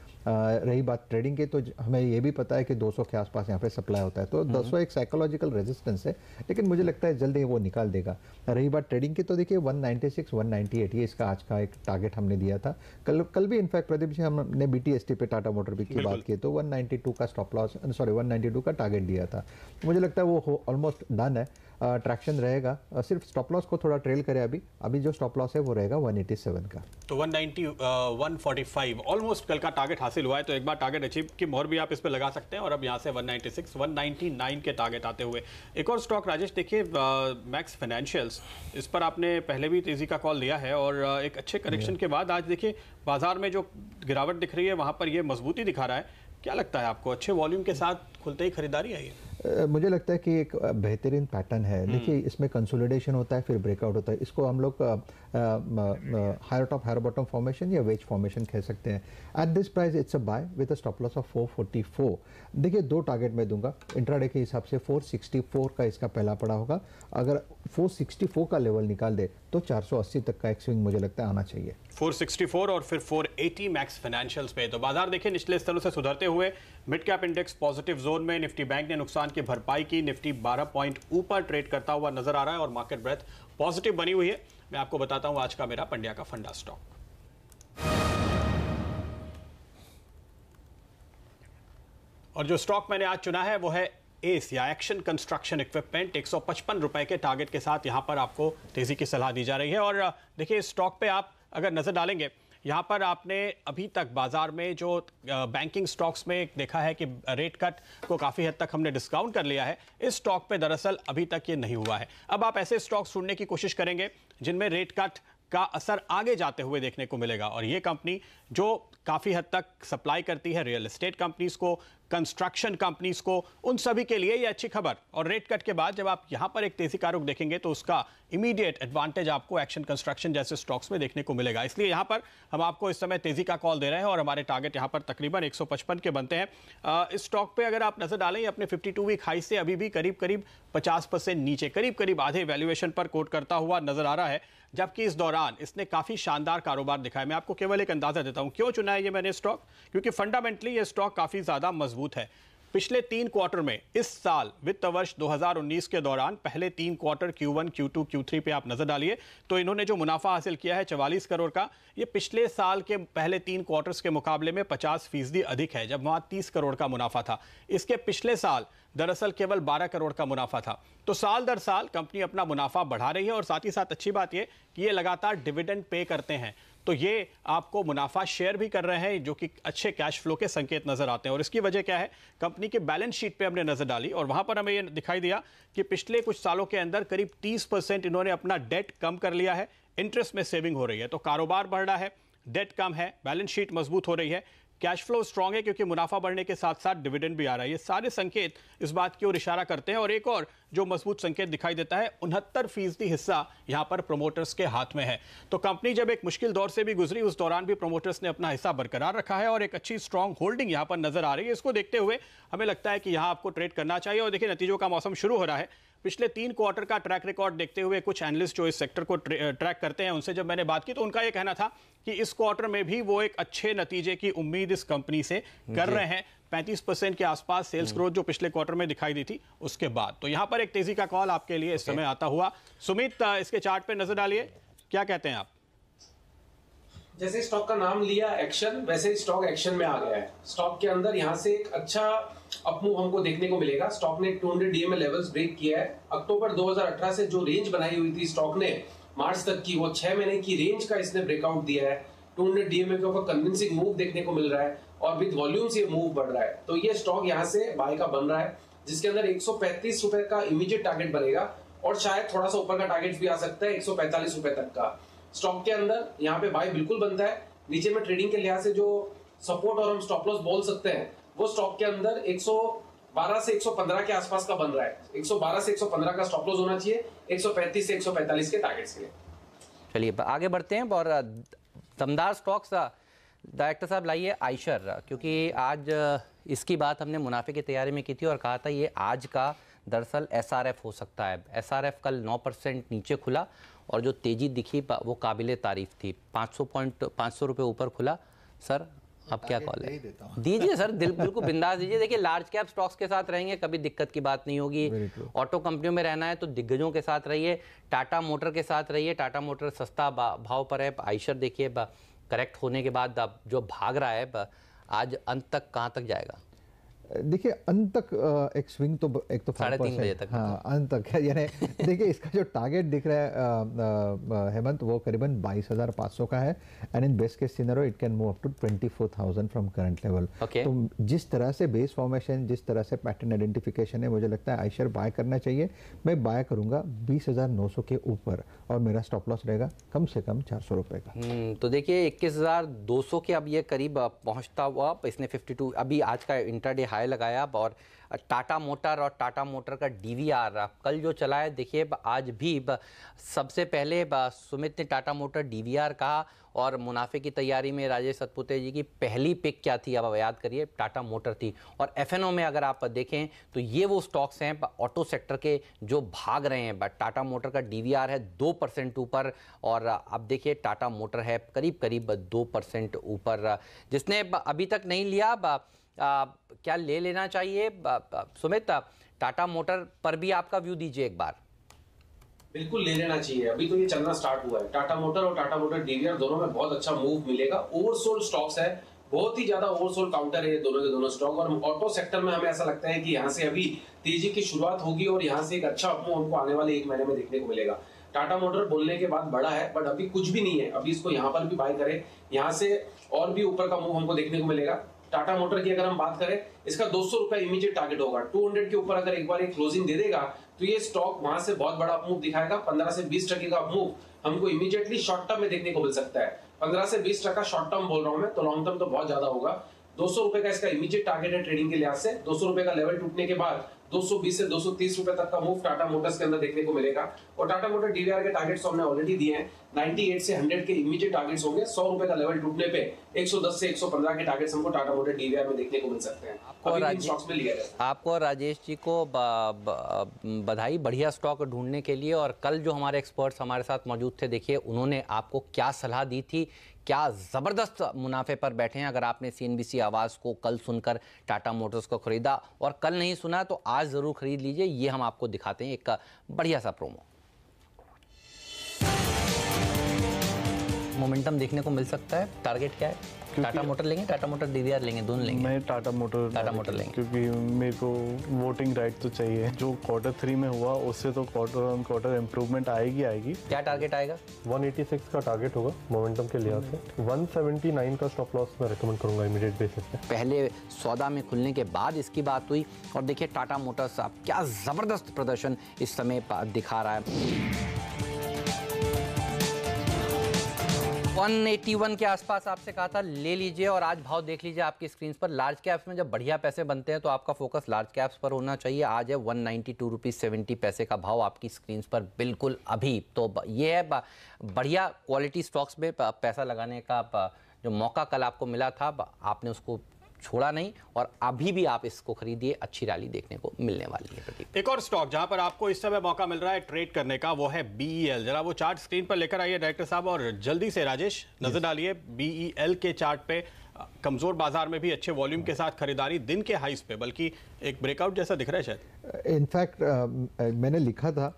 रही बात ट्रेडिंग की, तो हमें ये भी पता है कि 200 के आसपास यहाँ पे सप्लाई होता है, तो 200 एक साइकोलॉजिकल रेजिस्टेंस है, लेकिन मुझे लगता है जल्दी वो निकाल देगा। रही बात ट्रेडिंग की, तो देखिए 196, 198 ये इसका आज का एक टारगेट हमने दिया था। कल भी इनफैक्ट प्रदीप जी हमने BTST पे टाटा मोटर की बात की तो 192 का स्टॉप लॉस 192 का टारगेट दिया था। मुझे लगता है वो ऑलमोस्ट डन है। ट्रैक्शन रहेगा, सिर्फ स्टॉप लॉस को थोड़ा ट्रेल करे। अभी जो स्टॉप लॉस है वो रहेगा 187 का। तो 190 145 ऑलमोस्ट कल का टारगेट हासिल हुआ है, तो एक बार टारगेट अचीव की मोहर भी आप इस पे लगा सकते हैं। और अब यहाँ से 196 199 के टारगेट आते हुए एक और स्टॉक राजेश देखिए मैक्स फाइनेंशियल्स, इस पर आपने पहले भी तेजी का कॉल दिया है और एक अच्छे करेक्शन के बाद आज देखिए बाजार में जो गिरावट दिख रही है वहां पर ये मजबूती दिखा रहा है। क्या लगता है आपको, अच्छे वॉल्यूम के साथ खुलते ही खरीदारी आई है? मुझे लगता है कि एक बेहतरीन पैटर्न है। देखिए इसमें कंसोलिडेशन होता है, फिर ब्रेकआउट होता है। इसको हम लोग higher top higher bottom formation या वेज फॉर्मेशन कह सकते हैं। At this price it's a buy with a stop loss of 444। देखिए 2 टारगेट मैं दूंगा इंट्राडे के हिसाब से। 464 का इसका पहला पड़ा होगा। अगर 464 का लेवल निकाल दे तो 480 तक का एक स्विंग मुझे लगता है आना चाहिए। 464 और फिर 480 मैक्स फाइनेंशियल्स पे। तो बाजार देखिए निचले स्तरों से सुधरते हुए, mid cap index positive zone में। निफ्टी बैंक ने नुकसान की भरपाई की, निफ्टी 12 पॉइंट ऊपर ट्रेड करता हुआ नजर आ रहा है और मार्केट ब्रेथ पॉजिटिव बनी हुई है। मैं आपको बताता हूं आज का मेरा पंड्या का फंडा स्टॉक। और जो स्टॉक मैंने आज चुना है वो है एस या एक्शन कंस्ट्रक्शन इक्विपमेंट। 155 रुपए के टारगेट के साथ यहां पर आपको तेजी की सलाह दी जा रही है। और देखिए स्टॉक पे आप अगर नजर डालेंगे, यहाँ पर आपने अभी तक बाजार में जो बैंकिंग स्टॉक्स में देखा है कि रेट कट को काफ़ी हद तक हमने डिस्काउंट कर लिया है, इस स्टॉक पे दरअसल अभी तक ये नहीं हुआ है। अब आप ऐसे स्टॉक्स ढूंढने की कोशिश करेंगे जिनमें रेट कट का असर आगे जाते हुए देखने को मिलेगा। और ये कंपनी जो काफ़ी हद तक सप्लाई करती है रियल एस्टेट कंपनीज को, कंस्ट्रक्शन कंपनीज को, उन सभी के लिए ये अच्छी खबर। और रेट कट के बाद जब आप यहां पर एक तेजी का रुख देखेंगे तो उसका इमीडिएट एडवांटेज आपको एक्शन कंस्ट्रक्शन जैसे स्टॉक्स में देखने को मिलेगा। इसलिए यहां पर हम आपको इस समय तेजी का कॉल दे रहे हैं और हमारे टारगेट यहां पर तकरीबन 155 के बनते हैं। इस स्टॉक पे अगर आप नजर डालें अपने 52 वीक हाई से अभी भी करीब करीब 50% नीचे, करीब करीब आधे वैल्यूएशन पर कोट करता हुआ नजर आ रहा है, जबकि इस दौरान इसने काफी शानदार कारोबार दिखाया। मैं आपको केवल एक अंदाजा देता हूं क्यों चुना है ये मैंने स्टॉक, क्योंकि फंडामेंटली ये स्टॉक काफी ज्यादा मजबूत है। पिछले 3 क्वार्टर में इस साल वित्त वर्ष 2019 के दौरान पहले 3 क्वार्टर Q1, Q2, Q3 पे आप नजर डालिए तो इन्होंने जो मुनाफा हासिल किया है 44 करोड़ का, ये पिछले साल के पहले 3 क्वार्टर्स के मुकाबले में 50% अधिक है, जब वहां 30 करोड़ का मुनाफा था। इसके पिछले साल दरअसल केवल 12 करोड़ का मुनाफा था। तो साल दर साल कंपनी अपना मुनाफा बढ़ा रही है और साथ ही साथ अच्छी बात यह कि ये लगातार डिविडेंड पे करते हैं, तो ये आपको मुनाफा शेयर भी कर रहे हैं, जो कि अच्छे कैश फ्लो के संकेत नजर आते हैं। और इसकी वजह क्या है, कंपनी के बैलेंस शीट पे हमने नजर डाली और वहां पर हमें ये दिखाई दिया कि पिछले कुछ सालों के अंदर करीब 30% इन्होंने अपना डेट कम कर लिया है, इंटरेस्ट में सेविंग हो रही है। तो कारोबार बढ़ रहा है, डेट कम है, बैलेंस शीट मजबूत हो रही है, कैश फ्लो स्ट्रांग है क्योंकि मुनाफा बढ़ने के साथ साथ डिविडेंड भी आ रहा है। ये सारे संकेत इस बात की ओर इशारा करते हैं। और एक और जो मजबूत संकेत दिखाई देता है, 69% हिस्सा यहां पर प्रोमोटर्स के हाथ में है। तो कंपनी जब एक मुश्किल दौर से भी गुजरी, उस दौरान भी प्रोमोटर्स ने अपना हिस्सा बरकरार रखा है और एक अच्छी स्ट्रांग होल्डिंग यहां पर नजर आ रही है। इसको देखते हुए हमें लगता है कि यहां आपको ट्रेड करना चाहिए। और देखिए, नतीजों का मौसम शुरू हो रहा है। पिछले 3 क्वार्टर का ट्रैक रिकॉर्ड देखते हुए कुछ एनालिस्ट जो इस सेक्टर को ट्रैक करते हैं, उनसे जब मैंने बात की तो उनका यह कहना था कि इस क्वार्टर में भी वो एक अच्छे नतीजे की उम्मीद इस कंपनी से कर रहे हैं। 35% के आसपास सेल्स ग्रोथ जो पिछले क्वार्टर में दिखाई दी थी उसके बाद। तो यहां पर एक तेजी का कॉल आपके लिए इस समय आता हुआ। सुमित, इसके चार्ट पे नजर डालिए, क्या कहते हैं आप? जैसे स्टॉक का नाम लिया एक्शन, वैसे ही स्टॉक एक्शन में आ गया है। स्टॉक के अंदर यहां से एक अच्छा अपमूव हमको देखने को मिलेगा। स्टॉक ने 200 DMA लेवल्स ब्रेक किया है। अक्टूबर 2018 से जो रेंज बनाई हुई थी स्टॉक ने मार्च तक की, वो 6 महीने की रेंज का इसने ब्रेकआउट दिया है। 200 DMA के ऊपर कन्विंसिंग मूव देखने को मिल रहा है और विद वॉल्यूम से मूव बढ़ रहा है। तो ये स्टॉक यहाँ से बाय का बन रहा है, जिसके अंदर 135 रुपए का इमीडिएट टारगेट बनेगा और शायद थोड़ा सा ऊपर का टारगेट भी आ सकता है 145 रुपए तक का। स्टॉक के अंदर यहाँ पे बाय बिल्कुल बनता है। नीचे में ट्रेडिंग के लिहाज से जो सपोर्ट और हम स्टॉप लॉस बोल सकते हैं, वो स्टॉक के अंदर 112 से 115 के आसपास का बन रहा है। 112 से 115 का स्टॉप लॉस होना चाहिए, 135 से 145 के टारगेट्स के लिए। चलिए आगे बढ़ते हैं। और दमदार स्टॉक्स डायरेक्टर साहब लाइए आइशर, क्योंकि आज इसकी बात हमने मुनाफे की तैयारी में की थी और कहा था ये आज का दरअसल SRF हो सकता है। SRF कल 9% नीचे खुला और जो तेजी दिखी वो काबिले तारीफ थी। 500 रुपये ऊपर खुला। सर अब क्या कॉल है? दीजिए सर, बिल्कुल बिंदास दीजिए। देखिए, लार्ज कैप स्टॉक्स के साथ रहेंगे, कभी दिक्कत की बात नहीं होगी। ऑटो कंपनियों में रहना है तो दिग्गजों के साथ रहिए, टाटा मोटर के साथ रहिए। टाटा मोटर सस्ता भाव पर है। आइशर देखिए करेक्ट होने के बाद जो भाग रहा है, आज अंत तक कहाँ तक जाएगा? देखिए, अंत तक एक स्विंग तो एक तो 3:30 बजे तक। हाँ, अंत तक है। यानी देखिए, इसका जो टारगेट दिख रहा है हेमंत, वो करीबन 22,500 का है। And in best case scenario it can move up to 24,000 from current level. तो जिस तरह से बेस फॉर्मेशन, जिस तरह से पैटर्न आइडेंटिफिकेशन है, मुझे लगता है आइशर बाय करना चाहिए। मैं बाय करूंगा 20,900 के ऊपर और मेरा स्टॉप लॉस रहेगा कम से कम 400 रुपए का। तो देखिए 21,200 के अब ये करीब पहुंचता हुआ इसने 52 अभी आज का इंटरडे हाई लगाया। और टाटा मोटर और टाटा मोटर का DVR कल जो चला है, देखिए आज भी सबसे पहले सुमित ने टाटा मोटर DVR कहा और मुनाफे की तैयारी में राजेश सतपुते जी की पहली पिक क्या थी, अब याद करिए, टाटा मोटर थी। और FNO में अगर आप देखें तो ये वो स्टॉक्स हैं ऑटो सेक्टर के जो भाग रहे हैं। टाटा मोटर का DVR है 2% ऊपर और अब देखिए टाटा मोटर है करीब करीब 2% ऊपर। जिसने अभी तक नहीं लिया क्या ले लेना चाहिए? सुमित, टाटा मोटर पर भी आपका व्यू दीजिए एक बार। बिल्कुल ले लेना चाहिए, अभी तो ये चलना स्टार्ट हुआ है। टाटा मोटर और टाटा मोटर DVR दोनों में बहुत अच्छा मूव मिलेगा। ओवरसोल्ड स्टॉक्स है, बहुत ही ज्यादा ओवरसोल्ड काउंटर है ये दोनों के दोनों स्टॉक। और ऑटो सेक्टर में हमें ऐसा लगता है कि यहाँ से अभी तेजी की शुरुआत होगी और यहाँ से एक अच्छा अपमूव हमको आने वाले 1 महीने में देखने को मिलेगा। टाटा मोटर बोलने के बाद बड़ा है, बट अभी कुछ भी नहीं है। अभी इसको यहाँ पर भी बाय करें, यहाँ से और भी ऊपर का मूव हमको देखने को मिलेगा। टाटा मोटर की अगर हम बात करें, इसका 200 रुपए इमीडिएट टारगेट होगा। 200 के ऊपर अगर एक बार एक क्लोजिंग दे देगा तो ये स्टॉक वहां से बहुत बड़ा अपमूव दिखाएगा। 15 से 20% का अपमूव हमको इमीडिएटली शॉर्ट टर्म में देखने को मिल सकता है। 15 से 20% शॉर्ट टर्म बोल रहा हूं मैं, तो लॉन्ग टर्म तो बहुत ज्यादा होगा। 200 रुपए का इसका इमीडिएट टारगेट है ट्रेडिंग के लिहाज से। 200 रुपए का लेवल टूटने के बाद 220 से 230 रुपए तक का मूव टाटा मोटर्स के अंदर देखने को मिलेगा। और टाटा मोटर डीवीआर के टारगेट्स हमने ऑलरेडी दिए हैं। 98 से 100 के इमीडिएट टारगेट्स होंगे। 100 रुपए का लेवल टूटने पे 110 से 115 के टारगेट्स हमको टाटा मोटर डीवीआर में देखने को मिल सकते हैं। आपको राजेश जी को बधाई, बढ़िया स्टॉक ढूंढने के लिए। और कल जो हमारे एक्सपर्ट्स हमारे साथ मौजूद थे, देखिए उन्होंने आपको क्या सलाह दी थी, क्या ज़बरदस्त मुनाफे पर बैठे हैं। अगर आपने CNBC आवाज़ को कल सुनकर टाटा मोटर्स को ख़रीदा और कल नहीं सुना तो आज ज़रूर ख़रीद लीजिए। ये हम आपको दिखाते हैं एक बढ़िया सा प्रोमो। मोमेंटम देखने को मिल सकता है। टारगेट क्या है? टाटा मोटर लेंगे, टाटा मोटर DVR लेंगे, दोनों लेंगे? मैं टाटा मोटर लेंगे क्योंकि मेरे को वोटिंग राइट तो चाहिए। जो Q3 में हुआ उससे तो क्वार्टर ऑन क्वार्टर इम्प्रूवमेंट आएगी। क्या टारगेट आएगा? 186 का टारगेट होगा मोमेंटम के लिहाज से। 179 का स्टॉप लॉस मैं रेकमेंड करूंगा इमीडिएट बेसिस पे। पहले सौदा में खुलने के बाद इसकी बात हुई और देखिए टाटा मोटर्स क्या ज़बरदस्त प्रदर्शन इस समय दिखा रहा है। 181 के आसपास आपसे कहा था ले लीजिए और आज भाव देख लीजिए आपकी स्क्रीन पर। लार्ज कैप्स में जब बढ़िया पैसे बनते हैं तो आपका फोकस लार्ज कैप्स पर होना चाहिए। आज है 192 रुपीज़ 70 पैसे का भाव आपकी स्क्रीन पर बिल्कुल अभी। तो ये है बढ़िया क्वालिटी स्टॉक्स में पैसा लगाने का जो मौका कल आपको मिला था, आपने उसको छोड़ा नहीं और अभी भी आप इसको खरीदिए। अच्छी रैली देखने को मिलने वाली है। प्रदीप, एक और स्टॉक जहां पर आपको इस समय मौका मिल रहा है ट्रेड करने का, वो है BEL। जरा वो चार्ट स्क्रीन पर लेकर आइए डायरेक्टर साहब और जल्दी से राजेश नजर डालिए BEL के चार्ट पे। कमजोर बाजार में भी अच्छे वॉल्यूम के साथ खरीदारी, दिन के हाइस पे, बल्कि एक ब्रेकआउट जैसा दिख रहा है शायद। इनफैक्ट मैंने लिखा था,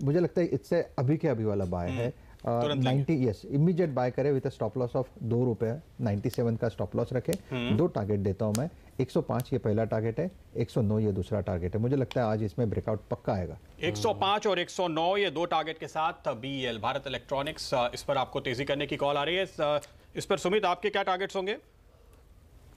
मुझे लगता है इससे अभी के अभी वाला बाय है। 90 यस इमीडिएट बाय करें विद स्टॉप लॉस ऑफ ₹2। 97 का स्टॉप लॉस रखें। दो टारगेट देता हूं मैं। 105 ये पहला टारगेट है, 109 ये दूसरा टारगेट है। मुझे लगता है आज इसमें ब्रेकआउट पक्का आएगा। 105 और 109 ये दो टारगेट के साथ BEL भारत इलेक्ट्रॉनिक्स, इस पर आपको तेजी करने की कॉल आ रही है। इस पर सुमित आपके क्या टारगेट्स होंगे?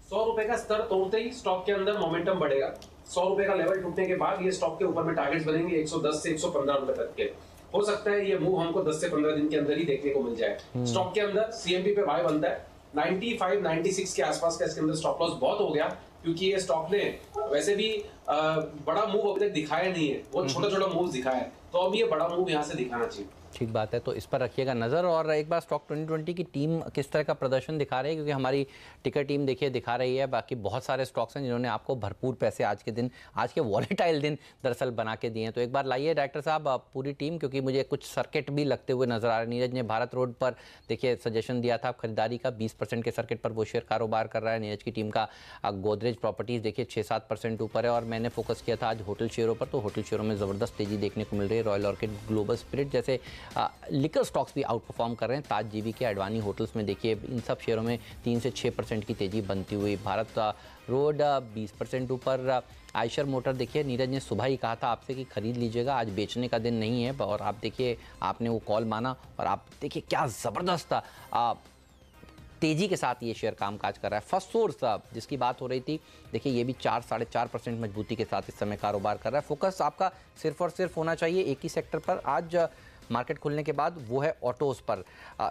100 रुपए का स्तर तोड़ते ही स्टॉक के अंदर मोमेंटम बढ़ेगा। 100 रुपए का लेवल टूटने के बाद ये स्टॉक के ऊपर में टारगेट्स बनेंगे 110 से 115 रुपए तक के। हो सकता है ये मूव हमको 10 से 15 दिन के अंदर ही देखने को मिल जाए। स्टॉक के अंदर CMP पे बाय बनता है। 95, 96 के आसपास का इसके अंदर स्टॉप लॉस बहुत हो गया, क्योंकि ये स्टॉक ने वैसे भी बड़ा मूव अभी तक दिखाया नहीं है, वो छोटा छोटा मूव दिखाया है, तो अब ये बड़ा मूव यहाँ से दिखाना चाहिए। ठीक बात है, तो इस पर रखिएगा नज़र। और एक बार स्टॉक 2020 की टीम किस तरह का प्रदर्शन दिखा रही है, क्योंकि हमारी टिकर टीम देखिए दिखा रही है। बाकी बहुत सारे स्टॉक्स हैं जिन्होंने आपको भरपूर पैसे आज के वॉलेटाइल दिन दरअसल बना के दिए हैं। तो एक बार लाइए डायरेक्टर साहब पूरी टीम, क्योंकि मुझे कुछ सर्किट भी लगते हुए नजर आ रहे हैं। नीरज ने भारत रोड पर देखिए सजेशन दिया था खरीदारी का, 20% के सर्किट पर वो शेयर कारोबार कर रहा है। नीरज की टीम का गोदरेज प्रॉपर्टीज देखिए 6-7% ऊपर है। और मैंने फोकस किया था आज होटल शेयरों पर, तो होटल शेयरों में ज़बरदस्त तेजी देखने को मिल रही है। रॉयल ऑर्किड, ग्लोबल स्पिरिट जैसे लिकर स्टॉक्स भी आउट परफॉर्म कर रहे हैं। ताज जीवी के, अडवाणी होटल्स में देखिए इन सब शेयरों में 3 से 6% की तेजी बनती हुई। भारत रोड 20% ऊपर। आयशर मोटर देखिए नीरज ने सुबह ही कहा था आपसे कि खरीद लीजिएगा, आज बेचने का दिन नहीं है, और आप देखिए आपने वो कॉल माना और आप देखिए क्या ज़बरदस्त तेजी के साथ ये शेयर कामकाज कर रहा है। फर्स्ट सोर्स जिसकी बात हो रही थी देखिए ये भी 4-4.5% मजबूती के साथ इस समय कारोबार कर रहा है। फोकस आपका सिर्फ और सिर्फ होना चाहिए एक ही सेक्टर पर आज मार्केट खुलने के बाद, वो है ऑटोज़ पर।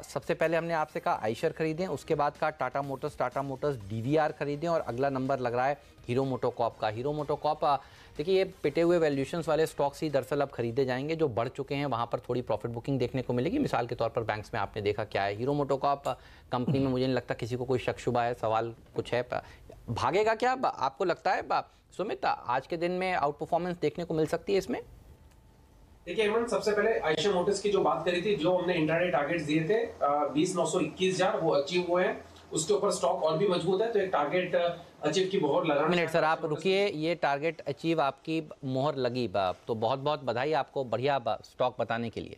सबसे पहले हमने आपसे कहा आयशर खरीदें, उसके बाद कहा टाटा मोटर्स DVR खरीदें, और अगला नंबर लग रहा है हीरो मोटोकॉर्प का। हीरो मोटोकॉर्प देखिए ये पिटे हुए वैल्यूएशंस वाले स्टॉक्स ही दरअसल अब खरीदे जाएंगे। जो बढ़ चुके हैं वहाँ पर थोड़ी प्रॉफिट बुकिंग देखने को मिलेगी। मिसाल के तौर पर बैंक्स में आपने देखा क्या है, हीरो मोटोकॉर्प कंपनी में मुझे नहीं लगता किसी को कोई शक शुबा है, सवाल कुछ है, भागेगा क्या आपको लगता है सुमित? आज के दिन में आउट परफॉर्मेंस देखने को मिल सकती है इसमें? देखिए हेमंत, सबसे पहले आयशर मोटर्स की जो बात करी थी, जो हमने इंट्राडे टारगेट्स दिए थे 20,921,000 वो अचीव हुए हैं। उसके ऊपर स्टॉक और भी मजबूत है, तो एक टारगेट अचीव की मोहर लगाना। मिनट सर आप रुकिए, ये टारगेट अचीव आपकी मोहर लगी, तो बहुत बहुत बधाई आपको बढ़िया स्टॉक बताने के लिए।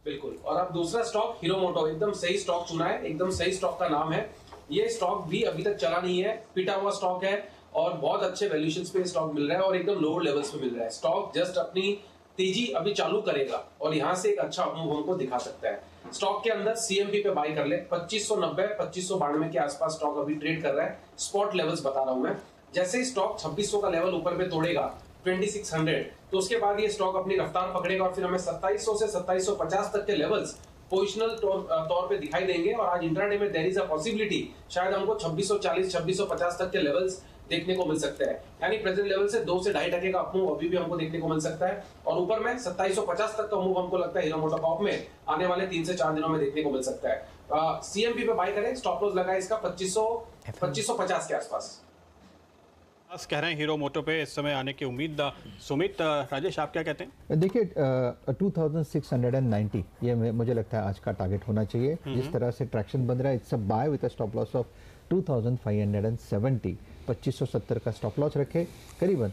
बिल्कुल। और अब दूसरा स्टॉक हीरो मोटो, एकदम सही स्टॉक चुना है, एकदम सही स्टॉक का नाम है। ये स्टॉक भी अभी तक चला नहीं है, पिटा हुआ स्टॉक है और बहुत अच्छे वैल्यूएशंस पे स्टॉक मिल रहा है और एकदम लोअर लेवल्स पे मिल रहा है। स्टॉक जस्ट अपनी तेजी अभी चालू करेगा और यहां से एक अच्छा मूव हमको दिखा सकता है। स्टॉक के अंदर CMP पे बाय कर ले, 2590 2592 के आसपास स्टॉक अभी ट्रेड कर रहा है। स्पॉट लेवल्स बता रहा हूं मैं। जैसे ही स्टॉक 2600 का लेवल ऊपर पे तोड़ेगा 2600, तो उसके बाद ये स्टॉक अपनी रफ्तार पकड़ेगा और फिर हमें 2700 से 2750 तक के लेवल्स पोजिशनल तौर पे दिखाई देंगे। और आज इंट्राडे में देयर इज अ पॉसिबिलिटी शायद हमको 2640 2650 तक के लेवल्स देखने को मिल सकते हैं, यानी प्रेजेंट लेवल से 2 से 2.5% का अप मूव अभी भी हमको देखने को मिल सकता है। और ऊपर में 2750 तक का मूव हमको लगता है हीरो मोटोकॉर्प में आने वाले 3 से 4 दिनों में देखने को मिल सकता है। सीएमपी पे बाय करें, स्टॉप लॉस लगाए इसका 2550 के आसपास। कह रहे हैं हीरो मोटो पे इस समय आने की उम्मीद। सुमित, राजेश आप क्या कहते हैं? देखिए 2690 ये मुझे लगता है आज का टारगेट होना चाहिए। जिस तरह से ट्रैक्शन बन रहा है, it's a buy with a stop loss of 2570। 2570 का स्टॉप लॉस रखे, करीबन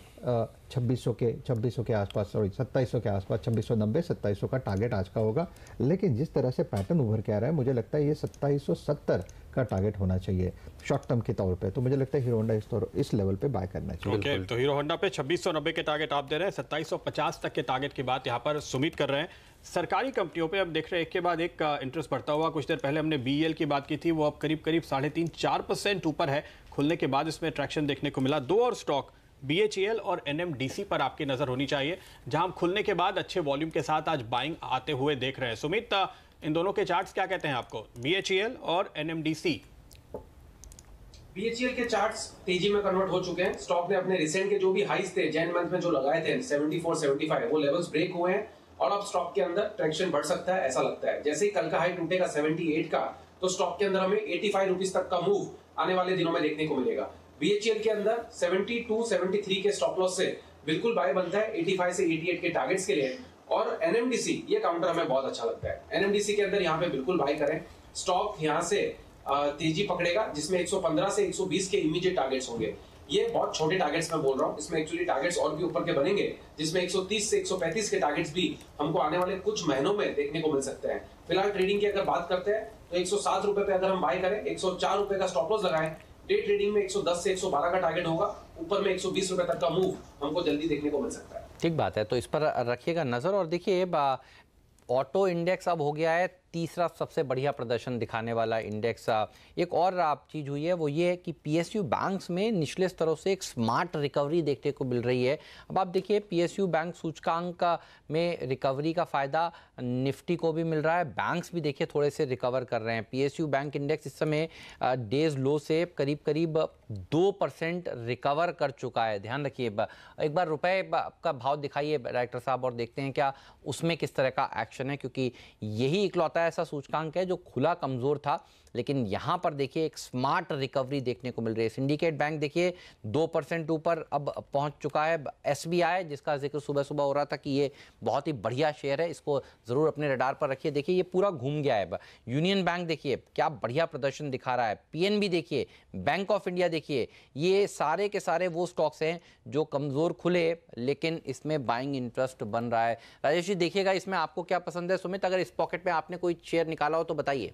2600 के आसपास, सॉरी 2700 के आसपास, 2690 2700 का टारगेट आज का होगा। लेकिन जिस तरह से पैटर्न उभर के आ रहा है, मुझे लगता है ये 2770 का टारगेट होना चाहिए शॉर्ट टर्म के तौर पे। तो मुझे लगता है हीरो होंडा इस लेवल पे बाय करना चाहिए। ओके, तो हीरो होंडा पे 2690 के टारगेट आप दे रहे हैं, 2750 तक के टारगेट की बात यहाँ पर सुमित कर रहे हैं। सरकारी कंपनियों पे अब देख रहे हैं एक के बाद एक इंटरेस्ट बढ़ता हुआ। कुछ देर पहले हमने BEL की बात की थी, वो अब करीब 3.5-4% ऊपर है। खुलने के बाद इसमें ट्रैक्शन देखने को मिला। 2 और स्टॉक BHEL और NMDC पर आपकी नजर होनी चाहिए, जहां हम खुलने के बाद अच्छे वॉल्यूम के साथ आज बाइंग आते हुए देख रहे हैं। सुमित, इन दोनों के चार्ट्स क्या कहते हैं आपको, BHEL और NMDC? BHEL के चार्ट्स तेजी में कन्वर्ट हो चुके हैं। स्टॉक ने अपने रिसेंट के जो भी हाईज थे जैन मंथ में जो लगाए थे 74 75, वो लेवल्स ब्रेक हुए हैं और अब स्टॉक के अंदर ट्रैक्शन बढ़ सकता है, ऐसा लगता है। जैसे ही कल का हाई टूटेगा 78 का, तो स्टॉक के अंदर हमें 85 रुपीज तक का मूव आने वाले दिनों में देखने को मिलेगा। BHEL के अंदर 72 73 के स्टॉप लॉस से बिल्कुल बाय बनता है 85 से 88 के टारगेट्स के लिए। और NMDC ये काउंटर हमें बहुत अच्छा लगता है। NMDC के अंदर यहाँ पे बिल्कुल बाय करें। स्टॉक यहाँ से तेजी पकड़ेगा, जिसमें 115 से 120 के इमीडिएट टारगेट्स होंगे। ये बहुत छोटे टारगेट्स मैं बोल रहा हूँ, इसमें एक्चुअली टारगेट्स और भी ऊपर के बनेंगे, जिसमें 130 से 135 के टारगेट्स भी हमको आने वाले कुछ महीनों में देखने को मिल सकते हैं। फिलहाल ट्रेडिंग की अगर बात करते हैं तो 107 रुपए पे अगर हम बाय करें, 104 रुपए का स्टॉप लॉस लगाएं, डे ट्रेडिंग में 110 से 112 का टारगेट होगा, ऊपर में 120 रुपए तक का मूव हमको जल्दी देखने को मिल सकता है। ठीक बात है, तो इस पर रखिएगा नजर। और देखिए ऑटो इंडेक्स अब हो गया है तीसरा सबसे बढ़िया प्रदर्शन दिखाने वाला इंडेक्स। एक और चीज़ हुई है, वो ये है कि PSU बैंक्स में निचले स्तरों से एक स्मार्ट रिकवरी देखने को मिल रही है। अब आप देखिए PSU बैंक सूचकांक में रिकवरी का फ़ायदा निफ्टी को भी मिल रहा है, बैंक्स भी देखिए थोड़े से रिकवर कर रहे हैं। PSU बैंक इंडेक्स इस समय डेज लो से करीब 2% रिकवर कर चुका है। ध्यान रखिए, एक बार रुपए का भाव दिखाइए डायरेक्टर साहब और देखते हैं क्या उसमें किस तरह का एक्शन है, क्योंकि यही इकलौता ऐसा सूचकांक है जो खुला कमजोर था, लेकिन यहां पर देखिए एक स्मार्ट रिकवरी देखने को मिल रही है। सिंडिकेट बैंक देखिए 2% ऊपर अब पहुंच चुका है। SBI जिसका जिक्र सुबह सुबह हो रहा था कि ये बहुत ही बढ़िया शेयर है, इसको जरूर अपने रडार पर रखिए। देखिए ये पूरा घूम गया है। यूनियन बैंक देखिए क्या बढ़िया प्रदर्शन दिखा रहा है। PNB देखिए, बैंक ऑफ इंडिया देखिए, ये सारे के सारे वो स्टॉक्स हैं जो कमजोर खुले लेकिन इसमें बाइंग इंटरेस्ट बन रहा है। राजेश जी देखिएगा इसमें आपको क्या पसंद है। सुमित, अगर इस पॉकेट में आपने कोई शेयर निकाला हो तो बताइए।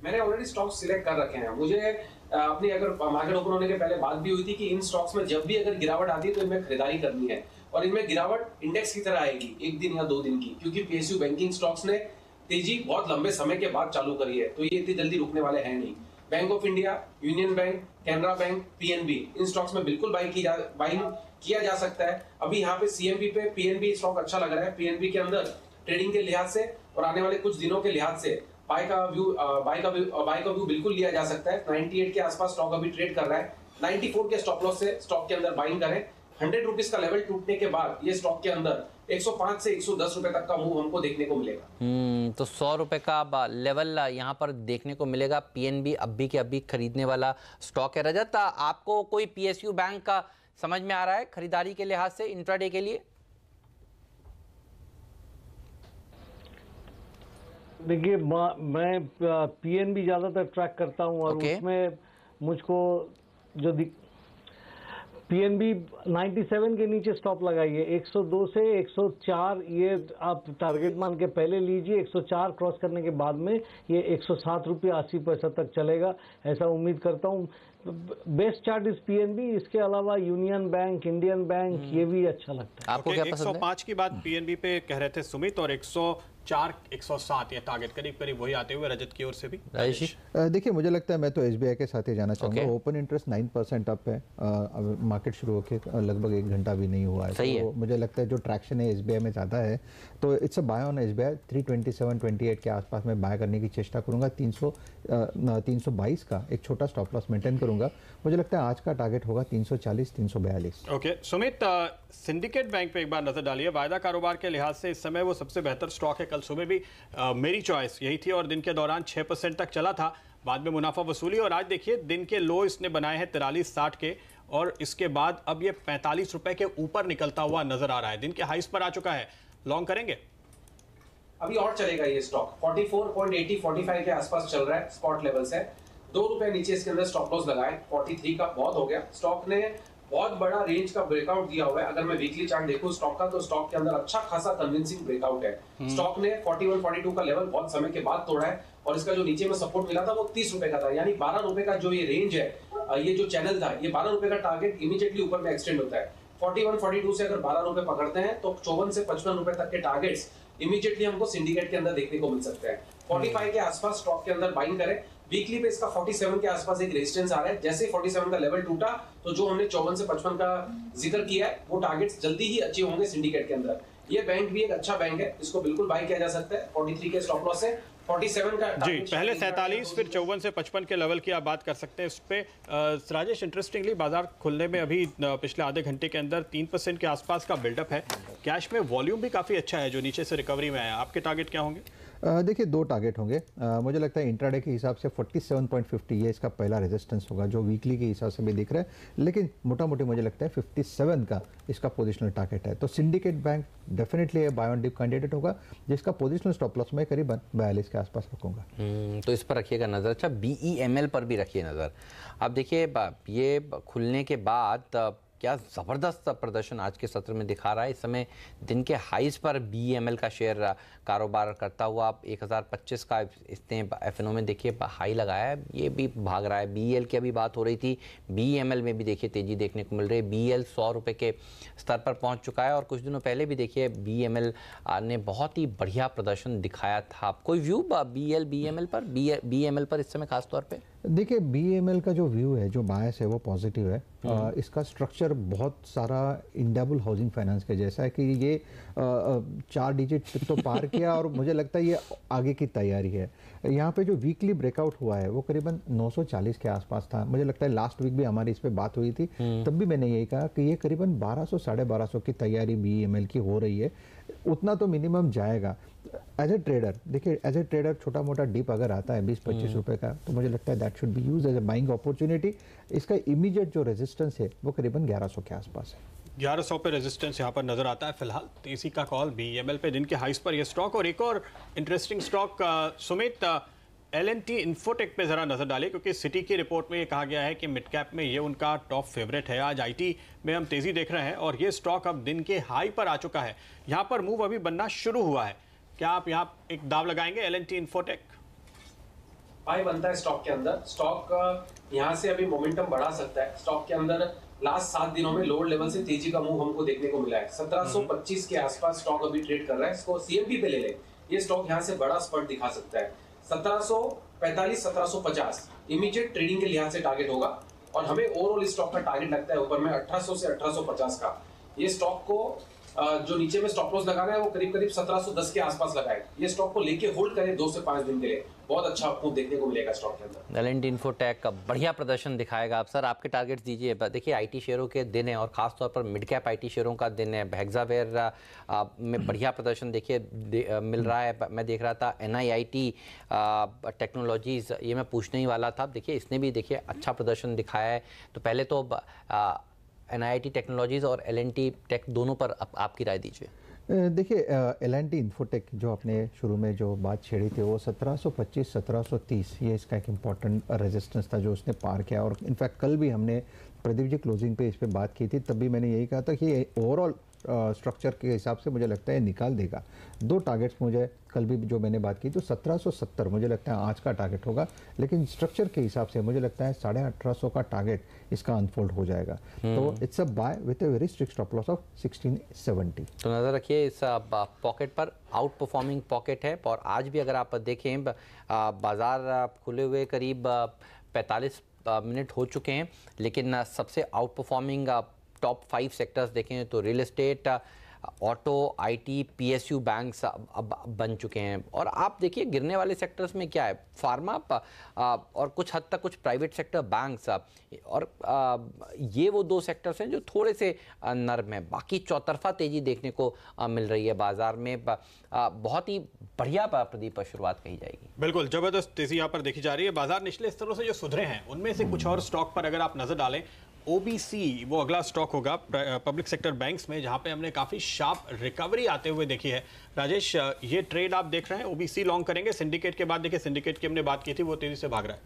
मैंने ऑलरेडी स्टॉक सिलेक्ट कर रखे हैं। मुझे अपनी अगर मार्केट ओपन होने के पहले बात भी हुई थी कि इन स्टॉक्स में जब भी अगर गिरावट आती है तो इनमें खरीदारी करनी है, और इनमें गिरावट इंडेक्स की तरह आएगी, 1 दिन या 2 दिन की, क्योंकि PSU बैंकिंग स्टॉक्स ने तेजी बहुत लंबे समय के बाद चालू करी है, तो ये इतनी जल्दी रुकने वाले हैं नहीं। Bank of India, union bank, Canara bank, PNB, in stocks में बिल्कुल बाइंग किया जा सकता है। अभी यहाँ पे CMP पे PNB स्टॉक अच्छा लग रहा है। PNB के अंदर ट्रेडिंग के लिहाज से और आने वाले कुछ दिनों के लिहाज से बाय का व्यू बिल्कुल लिया जा सकता है। 98 के आसपास स्टॉक अभी ट्रेड कर रहा है। 94 के स्टॉप लॉस से स्टॉक के अंदर बाइंग करें। 100 रुपीज का लेवल टूटने के बाद ये स्टॉक के अंदर 105 से 110 रुपए तक का मूव हमको देखने को मिलेगा। तो 100 रुपए का लेवल यहाँ पर देखने को मिलेगा। PNB अभी के अभी खरीदने वाला स्टॉक है। रजत, आपको कोई PSU बैंक का समझ में आ रहा है खरीदारी के लिहाज से इंट्राडे के लिए? देखिए मैं PNB ज़्यादातर ट्रैक करता हूं और उसमें मुझको जो PNB 97 के नीचे स्टॉप लगाइए। 102 से 104 ये आप टारगेट मान के पहले लीजिए। 104 क्रॉस करने के बाद में ये 107 रुपये 80 पैसा तक चलेगा, ऐसा उम्मीद करता हूँ। बेस्ट चार्ट इस PNB। इसके अलावा यूनियन बैंक, इंडियन बैंक, ये भी अच्छा लगता है। आपको क्या पसंद है? 105 की बात PNB पे कह रहे थे सुमित, और 4,107 ये टारगेट करीब करीब वही आते हुए रजत की ओर से भी। राजेश जी? देखिए मुझे लगता है मैं तो एसबीआई के साथ ही जाना चाहूँगा। Okay. ओपन इंटरेस्ट 9% अप है। मार्केट शुरू होके लगभग 1 घंटा भी नहीं हुआ है। सही तो है। मुझे लगता है जो ट्रैक्शन है एसबीआई में ज़्यादा है, तो it's a buy on SBI. 327-28 के आसपास मैं बाय करने की चेष्टा करूँगा। 322 का एक छोटा स्टॉप लॉस मेंटेन करूँगा। मुझे लगता है आज का टारगेट होगा 340-342। ओके सुमित, सिंडिकेट बैंक पे एक बार नजर डालिए। वायदा कारोबार के लिहाज से इस समय वो सबसे बेहतर स्टॉक है। कल सुबह भी मेरी चॉइस यही थी और दिन के दौरान 6% तक चला था, बाद में मुनाफा वसूली और आज देखिए दिन के लो इसने बनाए हैं 43.60 के और इसके बाद अब ये 45 रुपए के ऊपर निकलता हुआ नजर आ रहा है। दिन के हाइस पर आ चुका है। लॉन्ग करेंगे? अभी और चलेगा ये स्टॉक। 44.80-45 के आसपास चल रहा है, स्पॉट लेवल्स है। 2 रुपए नीचे इसके अंदर स्टॉप लॉस लगाए। 43 का बहुत हो गया। स्टॉक ने बहुत बड़ा रेंज का ब्रेकआउट दिया हुआ है। अगर मैं वीकली चार्ट देखूं स्टॉक का, तो स्टॉक के अंदर अच्छा खासा कन्विंसिंग ब्रेकआउट है। स्टॉक ने 41-42 का लेवल बहुत समय के बाद तोड़ा है और इसका जो नीचे में सपोर्ट मिला था वो 30 रुपए का था। यानी 12 रुपए का जो ये रेंज है, ये जो चैनल था, ये 12 रुपए का टारगेट इमीडिएटली ऊपर में एक्सटेंड होता है। 41-42 से अगर 12 रुपए पकड़ते हैं तो 54 से 55 रुपए तक के टारगेट्स इमीडिएटली हमको सिंडिकेट के अंदर देखने को मिल सकते हैं। 45 के आसपास स्टॉक के अंदर बाइंग करें। वीकली पे इसका 47 के आसपास एक रेजिस्टेंस आ रहा है। जैसे 47 का लेवल टूटा तो जो हमने 54 से 55 का जिक्र किया है वो टारगेट्स जल्दी ही अचीव होंगे सिंडिकेट के अंदर। ये बैंक भी एक अच्छा बैंक है, इसको बिल्कुल बाय किया जा सकता है। 43 के स्टॉप लॉस है, 47 का जी, पहले 47 फिर 54 से 55 के लेवल की आप बात कर सकते हैं। इस पे राजेश, इंटरेस्टिंगली बाजार खुलने में अभी पिछले आधे घंटे के अंदर 3% के आसपास का बिल्डअप है। कैश में वॉल्यूम भी काफी अच्छा है जो नीचे से रिकवरी में आया। आपके टारगेट क्या होंगे? देखिए 2 टारगेट होंगे। मुझे लगता है इंट्राडे के हिसाब से 47.50 ये इसका पहला रेजिस्टेंस होगा जो वीकली के हिसाब से भी दिख रहा है, लेकिन मोटा मोटी मुझे लगता है 57 का इसका पोजिशनल टारगेट है। तो Syndicate Bank definitely buy on dip candidate होगा जिसका पोजिशनल स्टॉप लॉस मैं करीबन 42 के आसपास रखूंगा। तो इस पर रखिएगा नज़र। अच्छा, BEML पर भी रखिए नज़र। अब देखिए ये खुलने के बाद क्या ज़बरदस्त प्रदर्शन आज के सत्र में दिखा रहा है। इस समय दिन के हाइस पर BEML का शेयर कारोबार करता हुआ 1025 का इसने FNO में देखिए हाई लगाया है, ये भी भाग रहा है। BEL की अभी बात हो रही थी, BEML में भी देखिए तेज़ी देखने को मिल रही है। BEL 100 रुपये के स्तर पर पहुंच चुका है और कुछ दिनों पहले भी देखिए BEML ने बहुत ही बढ़िया प्रदर्शन दिखाया था। कोई व्यू BEML पर इस समय खासतौर पर? देखिए BEML का जो व्यू है, जो बायस है वो पॉजिटिव है। इसका स्ट्रक्चर बहुत सारा इंडेबल हाउसिंग फाइनेंस के जैसा है कि ये 4 डिजिट तो पार किया और मुझे लगता है ये आगे की तैयारी है। यहाँ पे जो वीकली ब्रेकआउट हुआ है वो करीबन 940 के आसपास था। मुझे लगता है लास्ट वीक भी हमारी इस पे बात हुई थी, तब भी मैंने यही कहा कि ये करीबन 1200 साढ़े 1200 की तैयारी BEML की हो रही है। उतना तो मिनिमम जाएगा। एज ए ट्रेडर देखिए, एज ए ट्रेडर छोटा मोटा डिप अगर आता है 20-25 रुपए का, तो मुझे लगता है that should be use as a buying opportunity. इसका इमीडिएट जो रेजिस्टेंस है वो करीबन 1100 के आसपास है। 1100 पे रेजिस्टेंस यहाँ पर नजर आता है फिलहाल। इसी का कॉल BEML पे दिन के हाइस पर ये स्टॉक। और एक और interesting stock Sumit, L&T infotech पे जरा नजर डालिए क्योंकि सिटी की रिपोर्ट में ये कहा गया है कि मिड कैप में ये उनका टॉप फेवरेट है। आज IT में हम तेजी देख रहे हैं और ये स्टॉक अब दिन के हाई पर आ चुका है। यहाँ पर मूव अभी बनना शुरू हुआ है। क्या आप यहाँ एक दाव लगाएंगे L&T इन्फोटेक? बाय बनता है स्टॉक के अंदर। स्टॉक यहाँ से अभी मोमेंटम बढ़ा सकता है। स्टॉक के अंदर लास्ट 7 दिनों में लोअर लेवल से तेजी का मूव हमको देखने को मिला है। 1725 के आसपास स्टॉक अभी ट्रेड कर रहा है। इसको CMP पे ले ले, ये स्टॉक यहाँ से बड़ा स्पर्ट दिखा सकता है। 1745 1750 इमीडिएट ट्रेडिंग के लिहाज से टारगेट होगा और हमें ओवरऑल स्टॉक का टारगेट लगता है ऊपर में 1800 से 1850 का। ये स्टॉक को जो नीचे में स्टॉप लॉस लगाना है वो करीब 1710 के आसपास लगाए। ये स्टॉक को लेके होल्ड करें 2 से 5 दिन के लिए, बहुत अच्छा आपको देखने को मिलेगा स्टॉक के अंदर। L&T इन्फोटेक का बढ़िया प्रदर्शन दिखाएगा। आप सर आपके टारगेट्स दीजिए। देखिए IT शेयरों के दिन है और खासतौर पर मिड कैप IT शेयरों का दिन है। हेक्सावेयर में बढ़िया प्रदर्शन देखिए मिल रहा है। मैं देख रहा था NIIT टेक्नोलॉजीज़, ये मैं पूछने ही वाला था। देखिए इसने भी देखिए अच्छा प्रदर्शन दिखाया है। तो पहले तो NIIT टेक्नोलॉजीज़ और L&T टेक दोनों पर आपकी राय दीजिए। देखिए L&T इन्फोटेक जो आपने शुरू में जो बात छेड़ी थी वो 1725 1730 ये इसका एक इम्पॉर्टेंट रेजिस्टेंस था जो उसने पार किया। और इनफैक्ट कल भी हमने प्रदीप जी क्लोजिंग पे इस पे बात की थी, तब भी मैंने यही कहा था कि ओवरऑल स्ट्रक्चर के हिसाब से मुझे लगता है निकाल देगा। 2 टारगेट्स मुझे कल भी जो मैंने बात की तो 1770 मुझे लगता है आज का टारगेट होगा, लेकिन स्ट्रक्चर के हिसाब से मुझे लगता है 1850 का टारगेट इसका अनफोल्ड हो जाएगा। तो it's a buy with a very strict stop loss of 1670। तो नज़र रखिए इस पॉकेट पर, आउट परफॉर्मिंग पॉकेट है। और आज भी अगर आप देखें बाजार खुले हुए करीब 45 मिनट हो चुके हैं, लेकिन सबसे आउट परफॉर्मिंग टॉप 5 सेक्टर्स देखें तो real estate, auto, IT, PSU banks अब बन चुके हैं। और आप देखिए गिरने वाले सेक्टर्स में क्या है, फार्मा और कुछ हद तक कुछ प्राइवेट सेक्टर बैंक्स, और ये वो 2 सेक्टर्स हैं जो थोड़े से नर्म हैं। बाकी चौतरफा तेजी देखने को मिल रही है बाजार में। बहुत ही बढ़िया प्रदीप शुरुआत कही जाएगी। बिल्कुल जबरदस्त तेजी यहाँ पर देखी जा रही है। बाजार निचले स्तरों से जो सुधरे हैं उनमें से कुछ और स्टॉक पर अगर आप नजर डालें, ओबीसी वो अगला स्टॉक होगा पब्लिक सेक्टर बैंक्स में, जहां पे हमने काफी शार्प रिकवरी आते हुए देखी है। राजेश, ये ट्रेड आप देख रहे हैं, ओबीसी लॉन्ग करेंगे? सिंडिकेट के बाद देखिए, सिंडिकेट की हमने बात की थी, वो तेजी से भाग रहा है।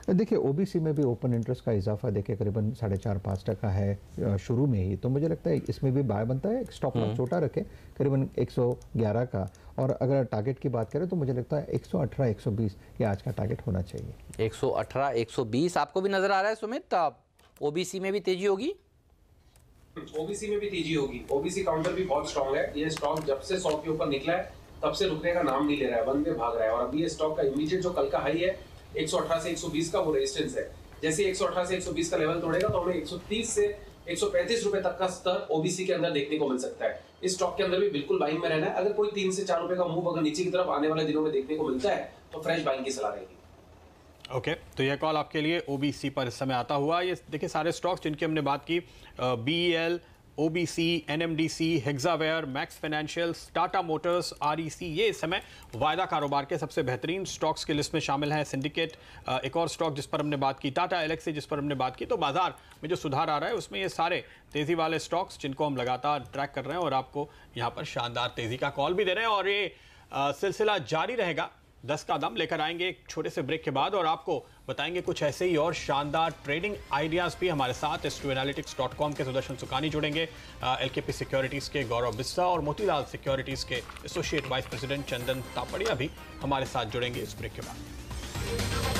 देखिए ओबीसी में भी ओपन इंटरेस्ट का इजाफा देखिए करीबन 4.5-5% है शुरू में ही, तो मुझे लगता है इसमें भी बाय बनता है। स्टॉप लॉस छोटा रखे करीबन 111 का, और अगर टारगेट की बात करें तो मुझे लगता है 118-120 ये आज का टारगेट होना चाहिए। 118-120 आपको भी नजर आ रहा है सुमित? ओबीसी में भी तेजी होगी? ओबीसी में भी तेजी होगी। ओबीसी काउंटर भी बहुत स्ट्रांग है। ये स्टॉक जब से 100 के ऊपर निकला है तब से रुकने का नाम नहीं ले रहा है, वन में भाग रहा है। और अभी ये स्टॉक का इमीडिएट जो कल का हाई है 118 से 120 का, वो रेजिस्टेंस है। जैसे 118 से 120 का लेवल तोड़ेगा तो हमें 130 से 135 रुपए तक का स्तर ओबीसी के अंदर देखने को मिल सकता है। इस स्टॉक के अंदर भी बिल्कुल बाइंग में रहना है। अगर कोई 3 से 4 रुपए का मूव अगर नीचे की तरफ आने वाले दिनों में देखने को मिलता है तो फ्रेश बाइंग की सलाह रहेगी। ओके, तो यह कॉल आपके लिए ओबीसी पर इस समय आता हुआ। ये देखिए सारे स्टॉक्स जिनकी हमने बात की, BEL, OBC, NMDC, Hexaware, max financials, Tata Motors, REC, ये इस समय वायदा कारोबार के सबसे बेहतरीन स्टॉक्स की लिस्ट में शामिल हैं। सिंडिकेट एक और स्टॉक जिस पर हमने बात की, टाटा एलेक्सी जिस पर हमने बात की। तो बाजार में जो सुधार आ रहा है उसमें ये सारे तेजी वाले स्टॉक्स जिनको हम लगातार ट्रैक कर रहे हैं और आपको यहाँ पर शानदार तेजी का कॉल भी दे रहे हैं। और ये सिलसिला जारी रहेगा। 10 का दम लेकर आएंगे एक छोटे से ब्रेक के बाद और आपको बताएंगे कुछ ऐसे ही और शानदार ट्रेडिंग आइडियाज भी। हमारे साथ S2Analytics.com के सुदर्शन सुकानी जुड़ेंगे, LKP सिक्योरिटीज के गौरव बिस्सा और मोतीलाल सिक्योरिटीज के एसोसिएट वाइस प्रेसिडेंट चंदन तापड़िया भी हमारे साथ जुड़ेंगे इस ब्रेक के बाद।